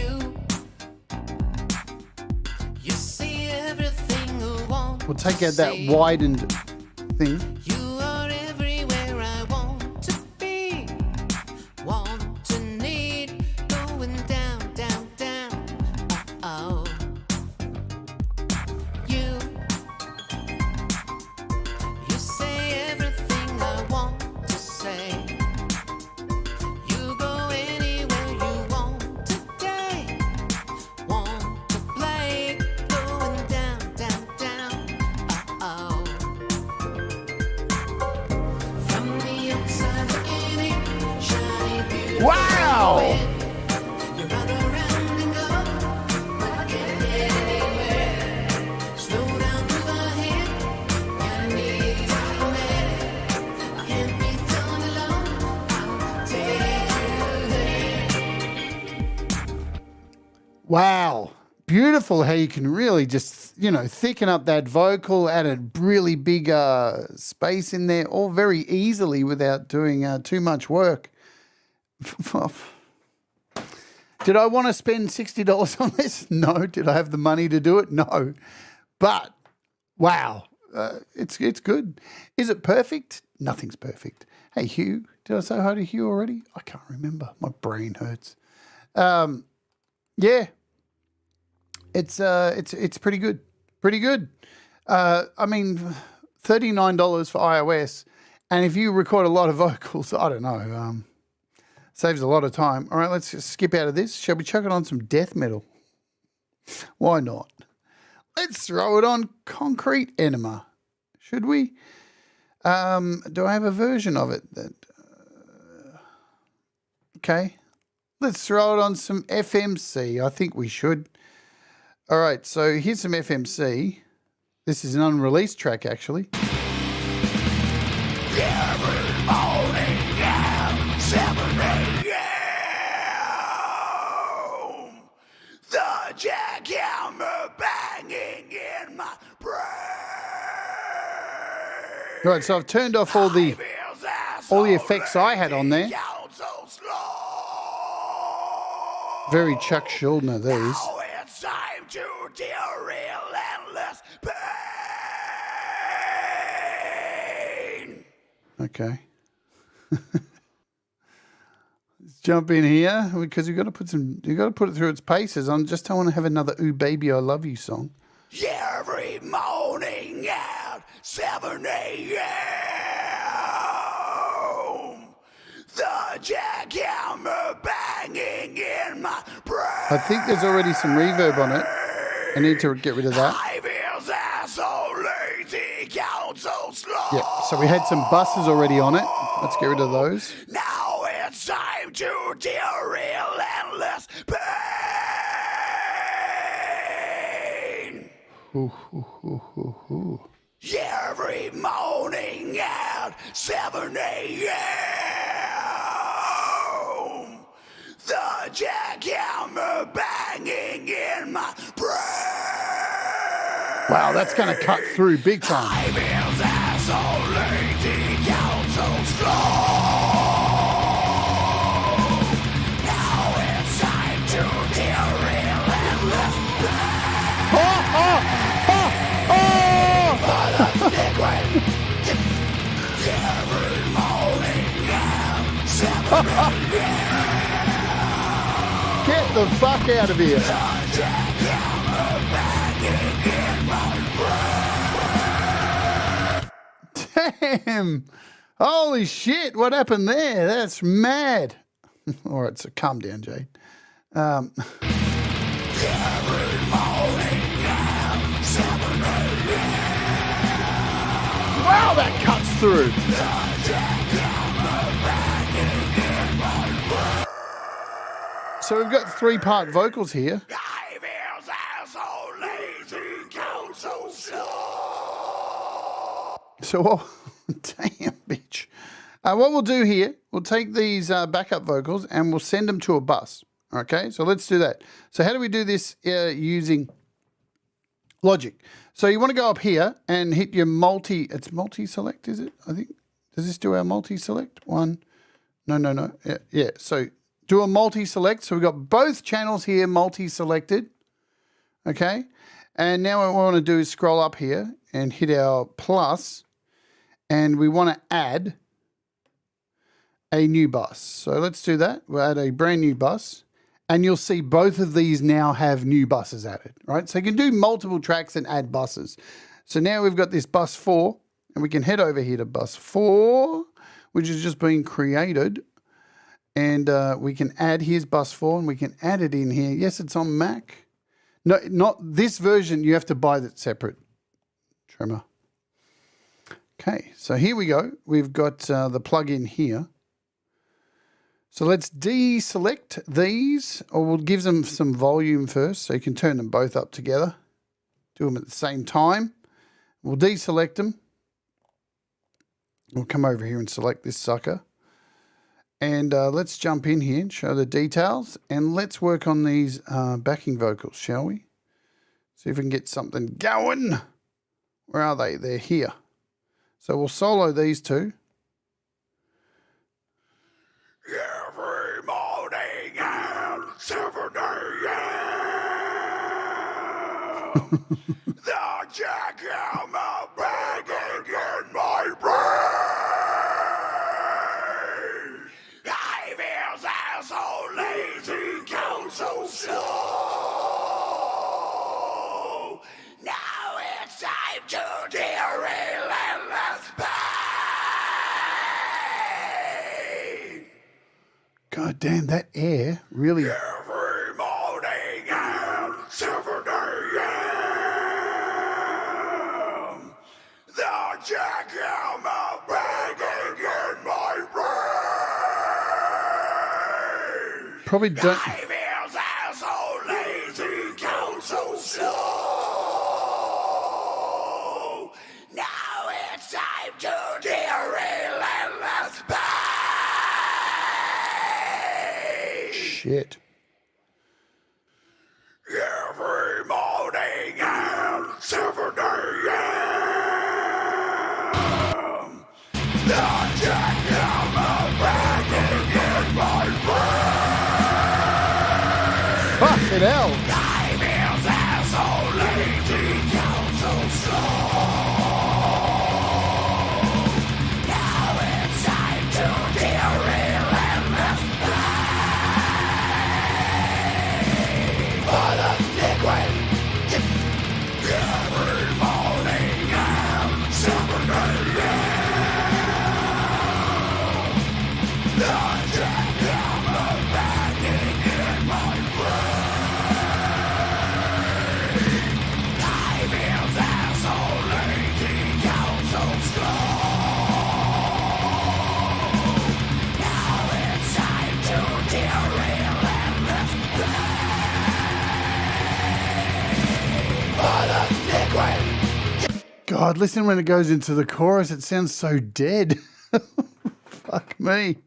You see everything you want. We'll take out to that see. widened thing. You are everywhere I want to be. Want to need, going down, down, down. Uh-oh. You say everything I want to say. You go anywhere you want today. Want to play, going down, down, down. Uh-oh. From the outside looking in, shiny, beautiful. Wow! You run around and go, but I can't get anywhere. Slow down, move ahead, gotta need time, man. I can't be done alone, I'll take you there. Wow. Beautiful how you can really just, thicken up that vocal, add a really big space in there, all very easily without doing too much work. Did I want to spend $60 on this? No. Did I have the money to do it? No. But, wow, it's good. Is it perfect? Nothing's perfect. Hey, Hugh, did I say hi to Hugh already? I can't remember. My brain hurts. Yeah. It's pretty good. Pretty good. I mean, $39 for iOS And if you record a lot of vocals, I don't know, saves a lot of time. All right, let's just skip out of this. Shall we chuck it on some death metal? Why not? Let's throw it on Concrete Enema. Should we? Do I have a version of it? Okay. Let's throw it on some FMC. I think we should. All right, so here's some FMC. This is an unreleased track, actually. Every morning at 7 a.m. The jackhammer banging in my brain. All right, so I've turned off all the effects I had on there. Very Chuck Schuldiner, these. Now it's time to deal relentless pain. Okay. Let's jump in here because you got to put it through its paces. I just don't want to have another "Ooh Baby I Love You" song. Every morning at 7 a.m. The jackhammer banging in my brain. I think there's already some reverb on it. I need to get rid of that. I feel so lazy, count so slow. Yeah, so we had some buses already on it. Let's get rid of those. Now it's time to deal relentless pain. Ooh, ooh, ooh, ooh, ooh. Every morning at 7 a.m. The jackhammer banging in my brain. Wow, that's going to cut through big time. I feel so lazy, count so slow. Now it's time to deal relentless pain. Oh, oh, oh, oh! Every morning at 7 a.m. Get the fuck out of here. The jackhammer banging in my brain. Damn. Holy shit. What happened there? That's mad. All right, so calm down, Jade. Every morning at 7 a.m. Wow, that cuts through. So we've got 3-part vocals here. I feel so lazy, count so slow. So, damn, bitch. What we'll do here, we'll take these backup vocals and we'll send them to a bus. Okay, so let's do that. So how do we do this using Logic? So you want to go up here and hit your it's multi-select, is it? I think. Does this do our multi-select? One. No. Yeah. So do a multi-select. So we've got both channels here multi-selected. Okay. And now what we want to do is scroll up here and hit our plus. And we want to add a new bus. So let's do that. We'll add a brand new bus. And you'll see both of these now have new buses added, right? So you can do multiple tracks and add buses. So now we've got this bus 4, and we can head over here to bus 4, which is just being created. And we can add, here's bus 4, and we can add it in here. Yes, it's on Mac. No, not this version. You have to buy that separate, Tremor. Okay, so here we go. We've got the plug-in here. So let's deselect these, or we'll give them some volume first so you can turn them both up together. Do them at the same time. We'll deselect them. We'll come over here and select this sucker. And let's jump in here and show the details. And let's work on these backing vocals, shall we? See if we can get something going. Where are they? They're here. So we'll solo these two. Every morning at 7 a.m. The jackhammer banging in my brain. I feel so lazy, count so slow. Now it's time to deal relentless pain. Damn, that air really. Every morning at 7 a.m. The jackhammer banging in my brain. Probably don't. I feel so lazy, go so slow. Now it's time to deal relentless pain. Shit. Every morning at 7 a.m. The jackhammer banging in my brain. Fucking hell. Time is so lazy, go so slow. Now it's time to deal relentless pain. For the liquid. Every morning at 7 a.m. The jackhammer banging in my brain. Time is so lazy, go so slow. Now it's time to deal relentless pain. For the liquid. God, listen when it goes into the chorus. It sounds so dead. Fuck me.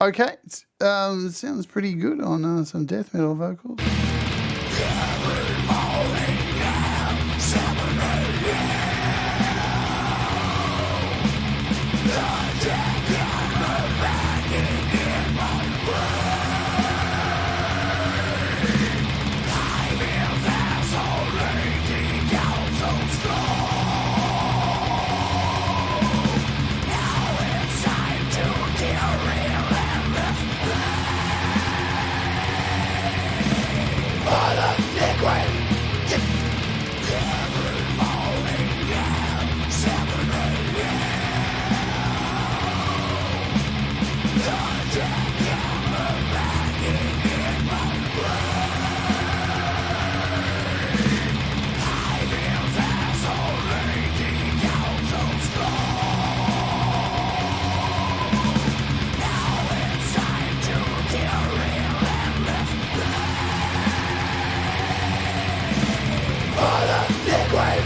Okay. It sounds pretty good on some death metal vocals. Every morning at 7 a.m. The jackhammer banging in my brain. Time is so lazy, go so slow. Now it's time to deal relentless pain. For the liquid. Every morning at 7 a.m. The jackhammer banging in my brain. Time is so lazy, go so slow. Now it's time to deal relentless pain. For the liquid.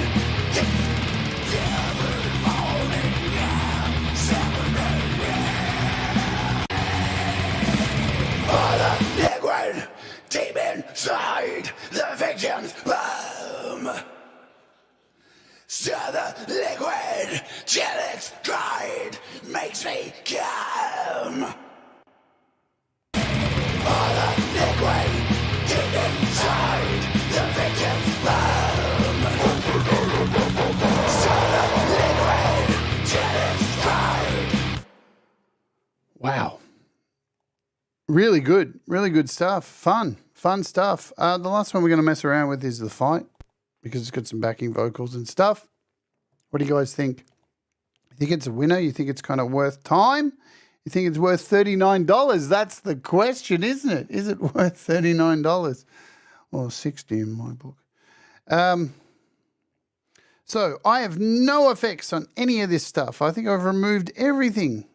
Every morning at 7 a.m. For the liquid. Deep inside the victim's room. Stir the liquid till it's dried. Makes me come. For the liquid. Deep inside the victim's room. Stir the liquid till it's dried. Wow. Really good stuff. Fun stuff. The last one we're going to mess around with is the fight because it's got some backing vocals and stuff. What do you guys think? You think it's a winner? You think it's kind of worth time? You think it's worth $39? That's the question, isn't it? Is it worth $39? Or $60 in my book. So I have no effects on any of this stuff. I think I've removed everything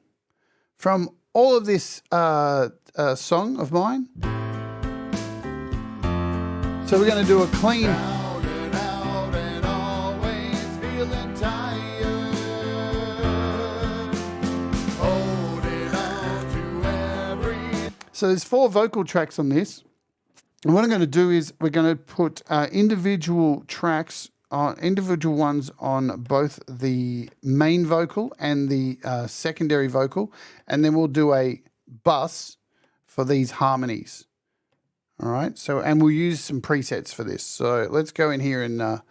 from all of this song of mine. So we're going to do a clean. So there's 4 vocal tracks on this. And what I'm going to do is we're going to put individual tracks, individual ones on both the main vocal and the secondary vocal. And then we'll do a bus for these harmonies. All right. So, and we'll use some presets for this. So let's go in here and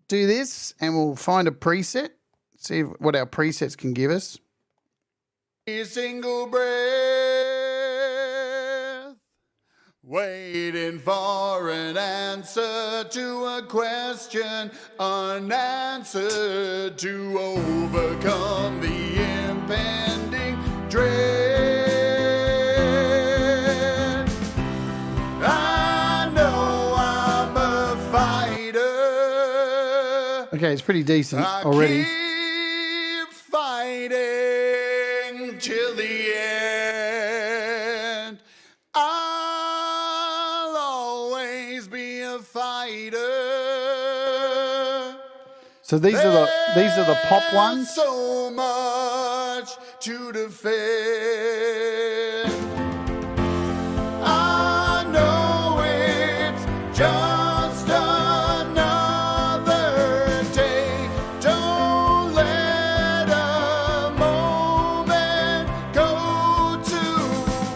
do this and we'll find a preset, see what our presets can give us. A single breath, waiting for an answer to a question unanswered, to overcome the impending dread. Okay, it's pretty decent I already. keep fighting till the end. I'll always be a fighter. So these are the pop ones. So much to defend. I know it's just another day. Don't let a moment go to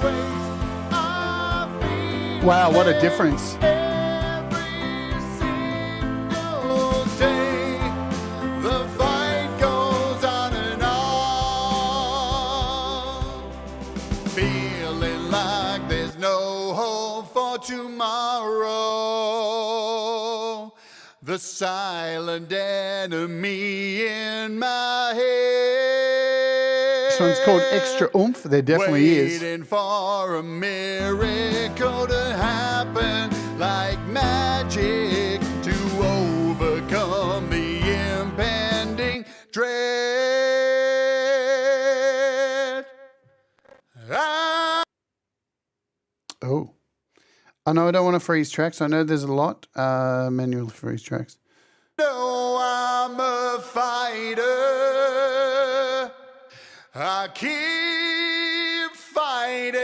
waste. I feel Wow, what a difference. every single day. The fight goes on and on. Feeling like there's no hope for tomorrow. The silent enemy in my head. This one's called Extra Oomph. There definitely is. Waiting for a miracle to happen like magic to overcome the impending dread. Oh. I know I don't want to freeze tracks. I know there's a lot. Manual freeze tracks. No, I'm a fighter. I keep fighting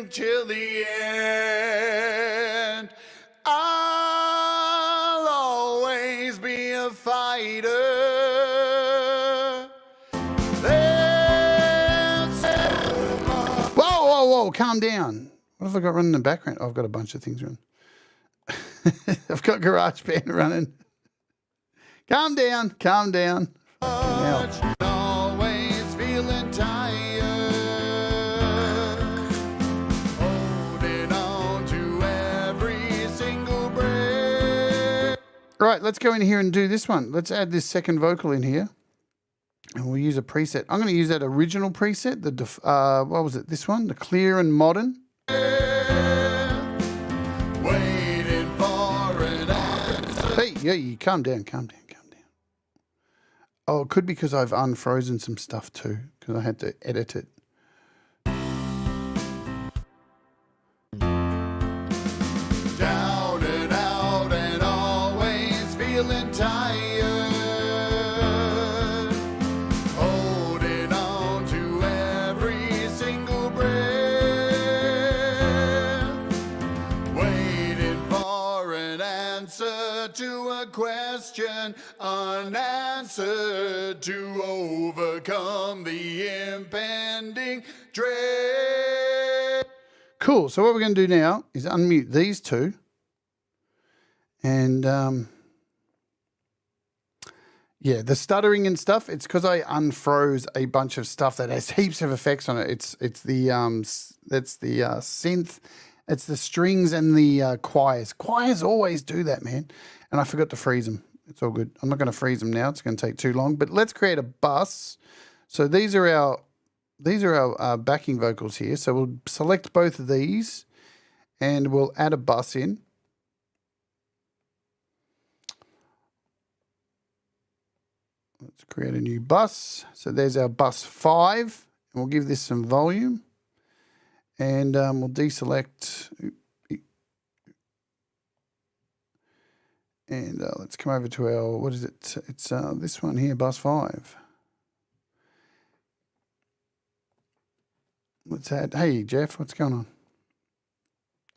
till the end. I'll always be a fighter. There's so much. Whoa. Calm down. What have I got running in the background? Oh, I've got a bunch of things running. I've got GarageBand running. Calm down. Fucking hell. Always feeling tired, holding on to every single breath. Right, let's go in here and do this one. Let's add this second vocal in here. And we'll use a preset. I'm going to use that original preset. What was it? This one? The clear and modern. Waiting for an answer. Hey, you calm down. Oh, it could be because I've unfrozen some stuff too, because I had to edit it. Down and out and always feeling tired, holding on to every single breath, waiting for an answer to a question unanswered to overcome the impending dread. Cool. So what we're going to do now is unmute these two. And, yeah, the stuttering and stuff, it's because I unfroze a bunch of stuff that has heaps of effects on it. It's the synth, it's the strings and the choirs. Choirs always do that, man. And I forgot to freeze them. It's all good. I'm not going to freeze them now. It's going to take too long. But let's create a bus. So these are our backing vocals here. So we'll select both of these and we'll add a bus in. Let's create a new bus. So there's our bus 5. And we'll give this some volume. And we'll deselect. And let's come over to our, what is it? It's this one here, bus 5. Let's add, hey, Jeff, what's going on?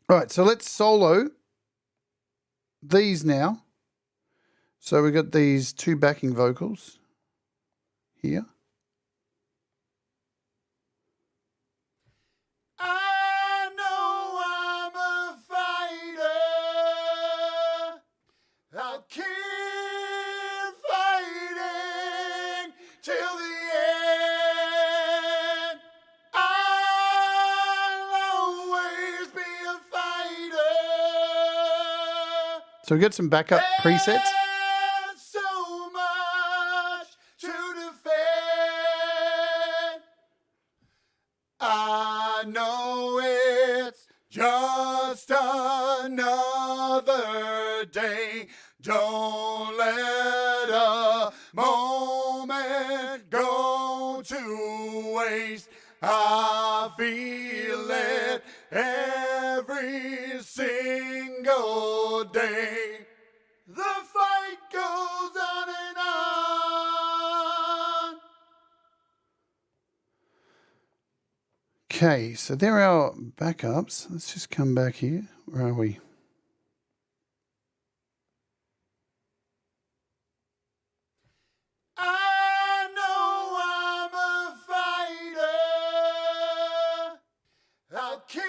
All right, so let's solo these now. So we've got these two backing vocals here. I know I'm a fighter. I'll keep fighting till the end. I'll always be a fighter. So we've got some backup presets. There's so much to defend. I know it's just another day. Don't let I feel it every single day. The fight goes on and on. Okay, so there are our backups. Let's just come back here. Where are we? I know I'm a fighter. I'll keep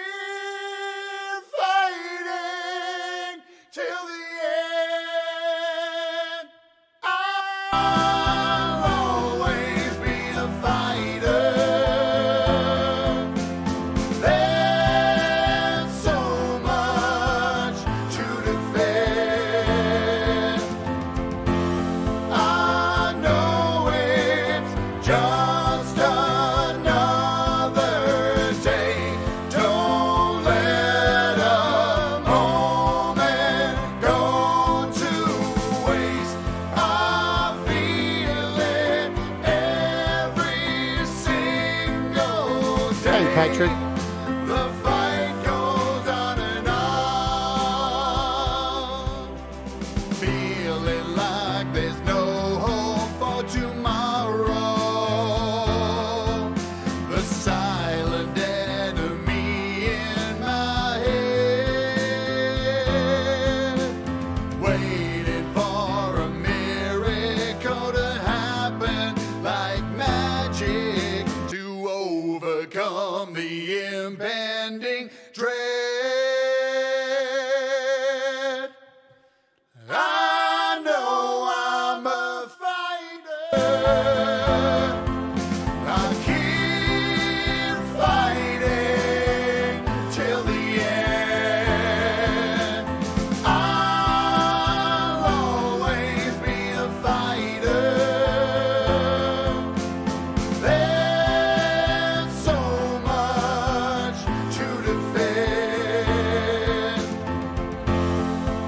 fighting till the end. I'll always be the fighter. There's so much to defend. I know it's just another day. Don't let a moment go to waste. I feel it every single day. Hey, Patrick. The fight goes on and on. Feeling like there's no hope for tomorrow. The silent enemy in my head, waiting for a miracle to happen like magic to overcome the impending dread. I know I'm a fighter. I'll keep fighting till the end. I'll always be the fighter. There's so much to defend.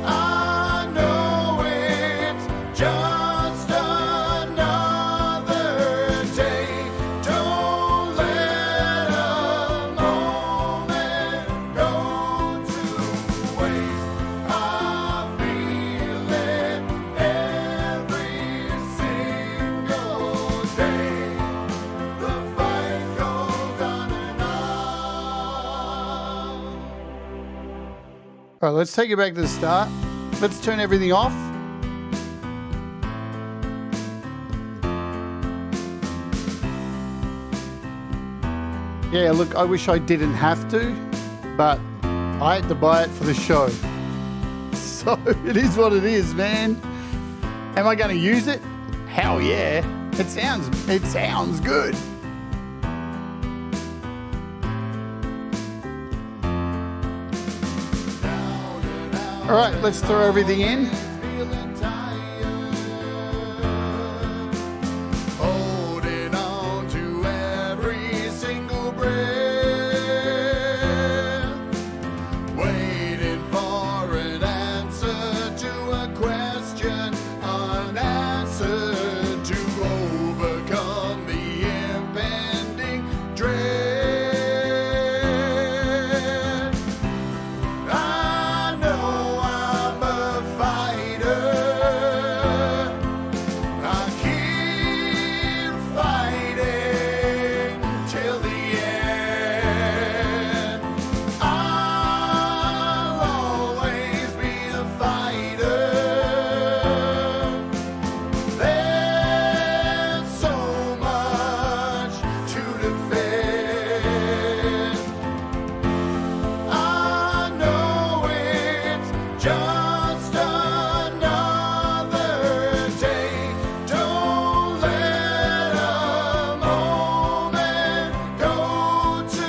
I know it's just another day. Don't let a moment go to waste. I feel it every single day. The fight goes on and on. All right, let's take it back to the start. Let's turn everything off. Yeah, look, I wish I didn't have to, but I had to buy it for the show. So it is what it is, man. Am I going to use it? Hell yeah. It sounds good. All right, let's throw everything in. Feeling tired, holding on to every single breath, waiting for an answer to a question unanswered to overcome the impending dread. I know I'm a fighter. I keep fighting till the end. I'll always be the fighter. There's so much to defend. I know it's just another day. Don't let a moment go to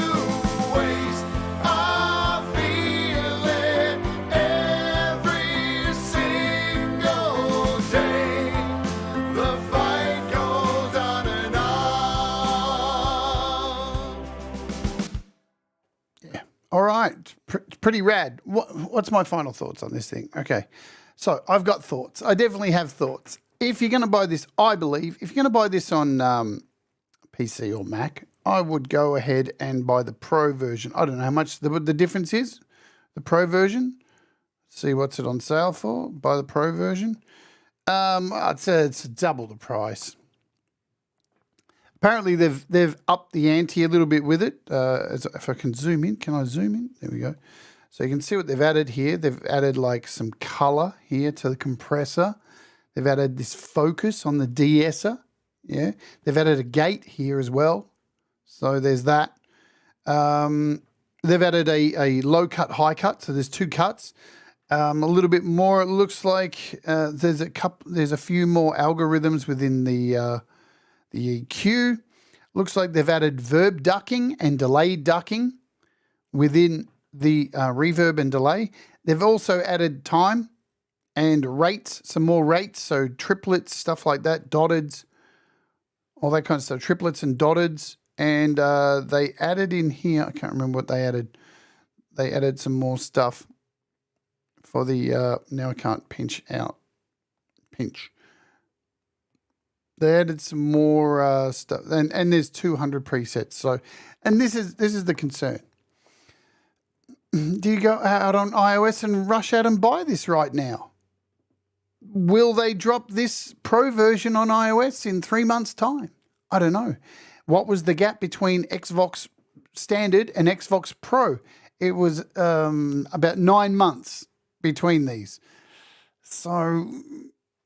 waste. I feel it every single day. The fight goes on and on. Yeah. All right. Pretty rad. What's my final thoughts on this thing? Okay. So I've got thoughts. I definitely have thoughts. If you're going to buy this, I believe, if you're going to buy this on PC or Mac, I would go ahead and buy the Pro version. I don't know how much the difference is. The Pro version. See what's it on sale for. Buy the Pro version. I'd say it's double the price. Apparently they've upped the ante a little bit with it. If I can zoom in, can I zoom in? There we go. So you can see what they've added here. They've added like some color here to the compressor. They've added this focus on the de-esser. Yeah. They've added a gate here as well. So there's that. They've added a low cut, high cut. So there's 2 cuts. A little bit more. It looks like there's a few more algorithms within the EQ. Looks like they've added verb ducking and delay ducking within the reverb and delay. They've also added time and rates, some more rates, so triplets, stuff like that, dotteds, all that kind of stuff, triplets and dotteds. And they added in here, I can't remember what they added. They added some more stuff for the, now I can't pinch. They added some more stuff, and there's 200 presets. So, and this is the concern. Do you go out on iOS and rush out and buy this right now? Will they drop this Pro version on iOS in 3 months' time? I don't know. What was the gap between Xvox Standard and Xvox Pro? It was about 9 months between these. So,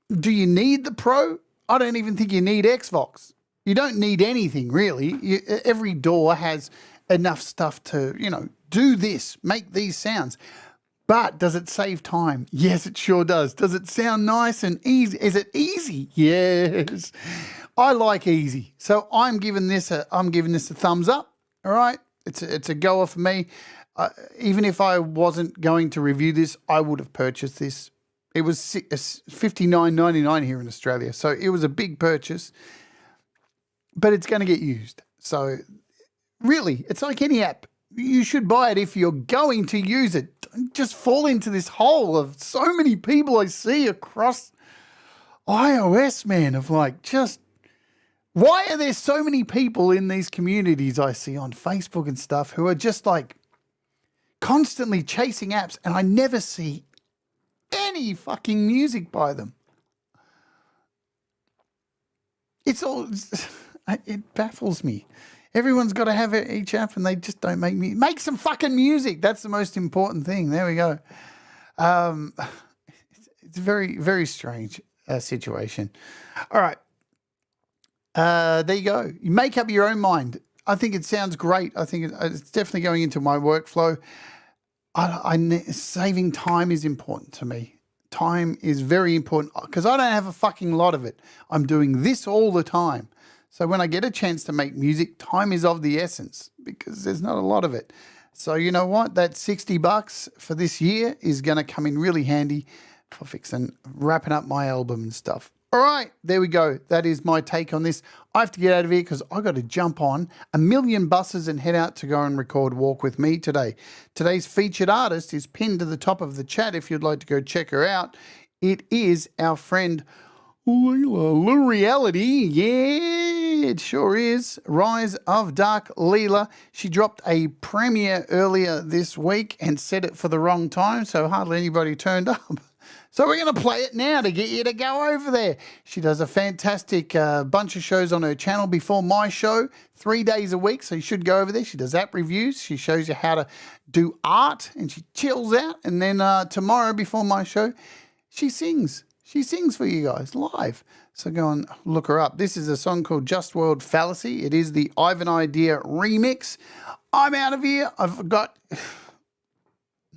do you need the Pro? I don't even think you need Xvox. You don't need anything, really. Every DAW has enough stuff to, do this, make these sounds. But does it save time? Yes, it sure does. Does it sound nice and easy? Is it easy? Yes. I like easy. So I'm giving this a thumbs up. All right. It's a goer for me. Even if I wasn't going to review this, I would have purchased this. It was $59.99 here in Australia. So it was a big purchase, but it's going to get used. So really, it's like any app. You should buy it if you're going to use it. Don't just fall into this hole of so many people I see across iOS, man, of like just, why are there so many people in these communities I see on Facebook and stuff who are just like constantly chasing apps, and I never see any fucking music by them. It baffles me. Everyone's got to have each app and they just don't make some fucking music. That's the most important thing. There we go. It's a very, very strange situation. All right. There you go. You make up your own mind. I think it sounds great. I think it's definitely going into my workflow. Saving time is important to me. Time is very important because I don't have a fucking lot of it. I'm doing this all the time. So when I get a chance to make music, time is of the essence because there's not a lot of it. So you know what? That $60 for this year is going to come in really handy for wrapping up my album and stuff. All right, there we go. That is my take on this. I have to get out of here because I got to jump on 1,000,000 buses and head out to go and record Walk With Me today. Today's featured artist is pinned to the top of the chat if you'd like to go check her out. It is our friend Leela Reality. Yeah, it sure is. Rise of Dark Leela. She dropped a premiere earlier this week and set it for the wrong time, so hardly anybody turned up. So we're going to play it now to get you to go over there. She does a fantastic bunch of shows on her channel before my show, 3 days a week. So you should go over there. She does app reviews. She shows you how to do art and she chills out. And then tomorrow before my show, she sings. She sings for you guys live. So go and look her up. This is a song called Just World Fallacy. It is the Ivan Idea remix. I'm out of here. I've got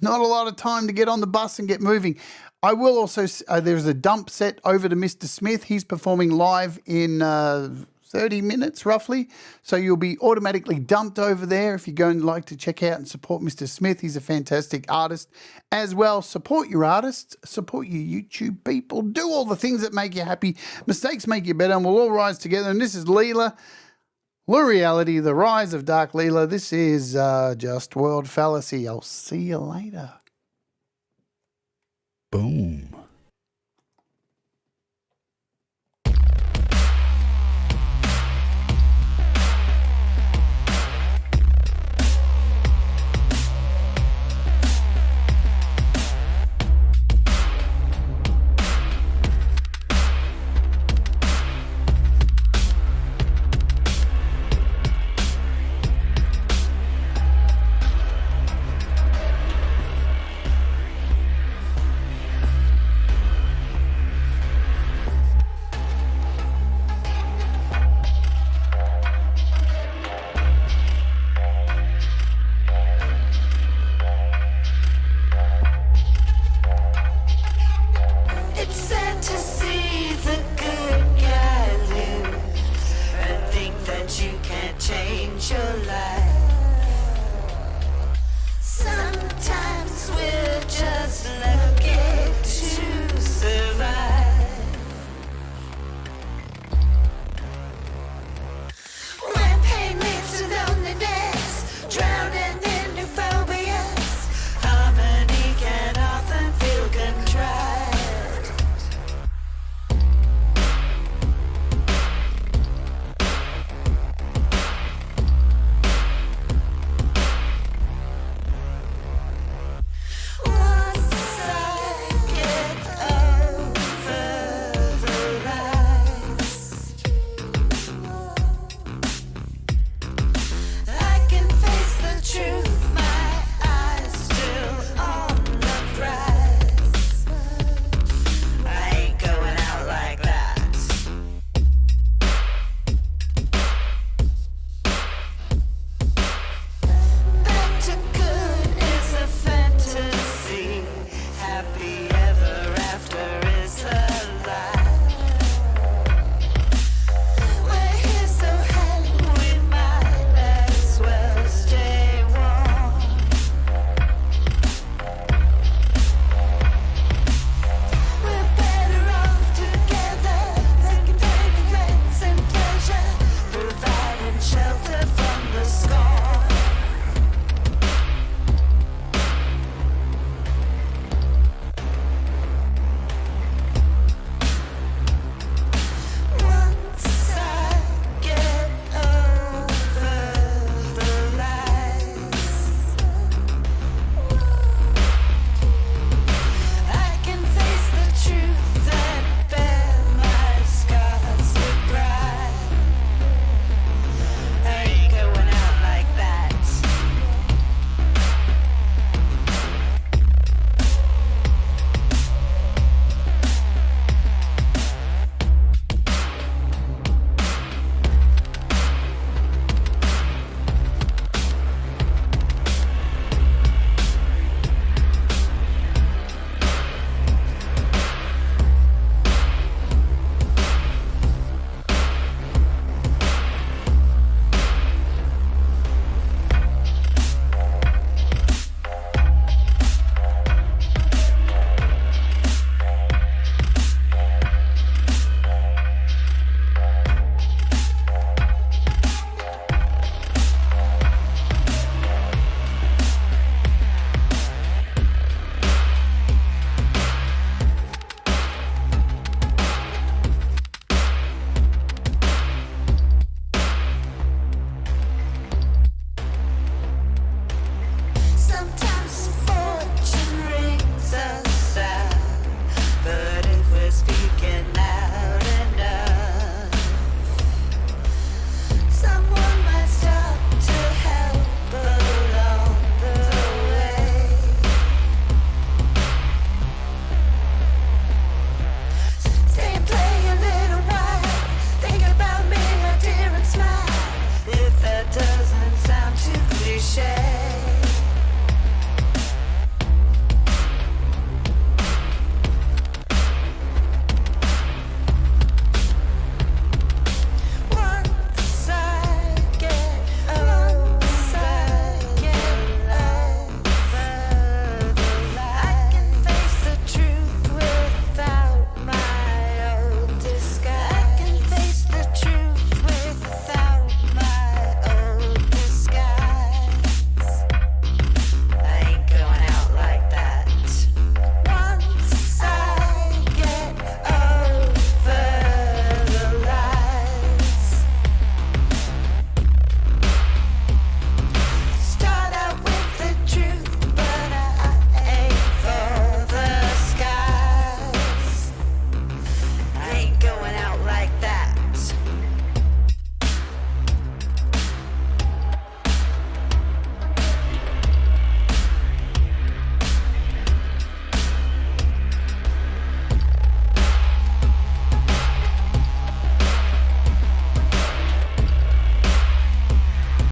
not a lot of time to get on the bus and get moving. I will also, there's a dump set over to Mr. Smith. He's performing live in 30 minutes roughly. So you'll be automatically dumped over there if you're going to like to check out and support Mr. Smith. He's a fantastic artist as well. Support your artists, support your YouTube people, do all the things that make you happy. Mistakes make you better and we'll all rise together. And this is Leela Reality, the Rise of Dark Leela. This is Just World Fallacy. I'll see you later. Boom.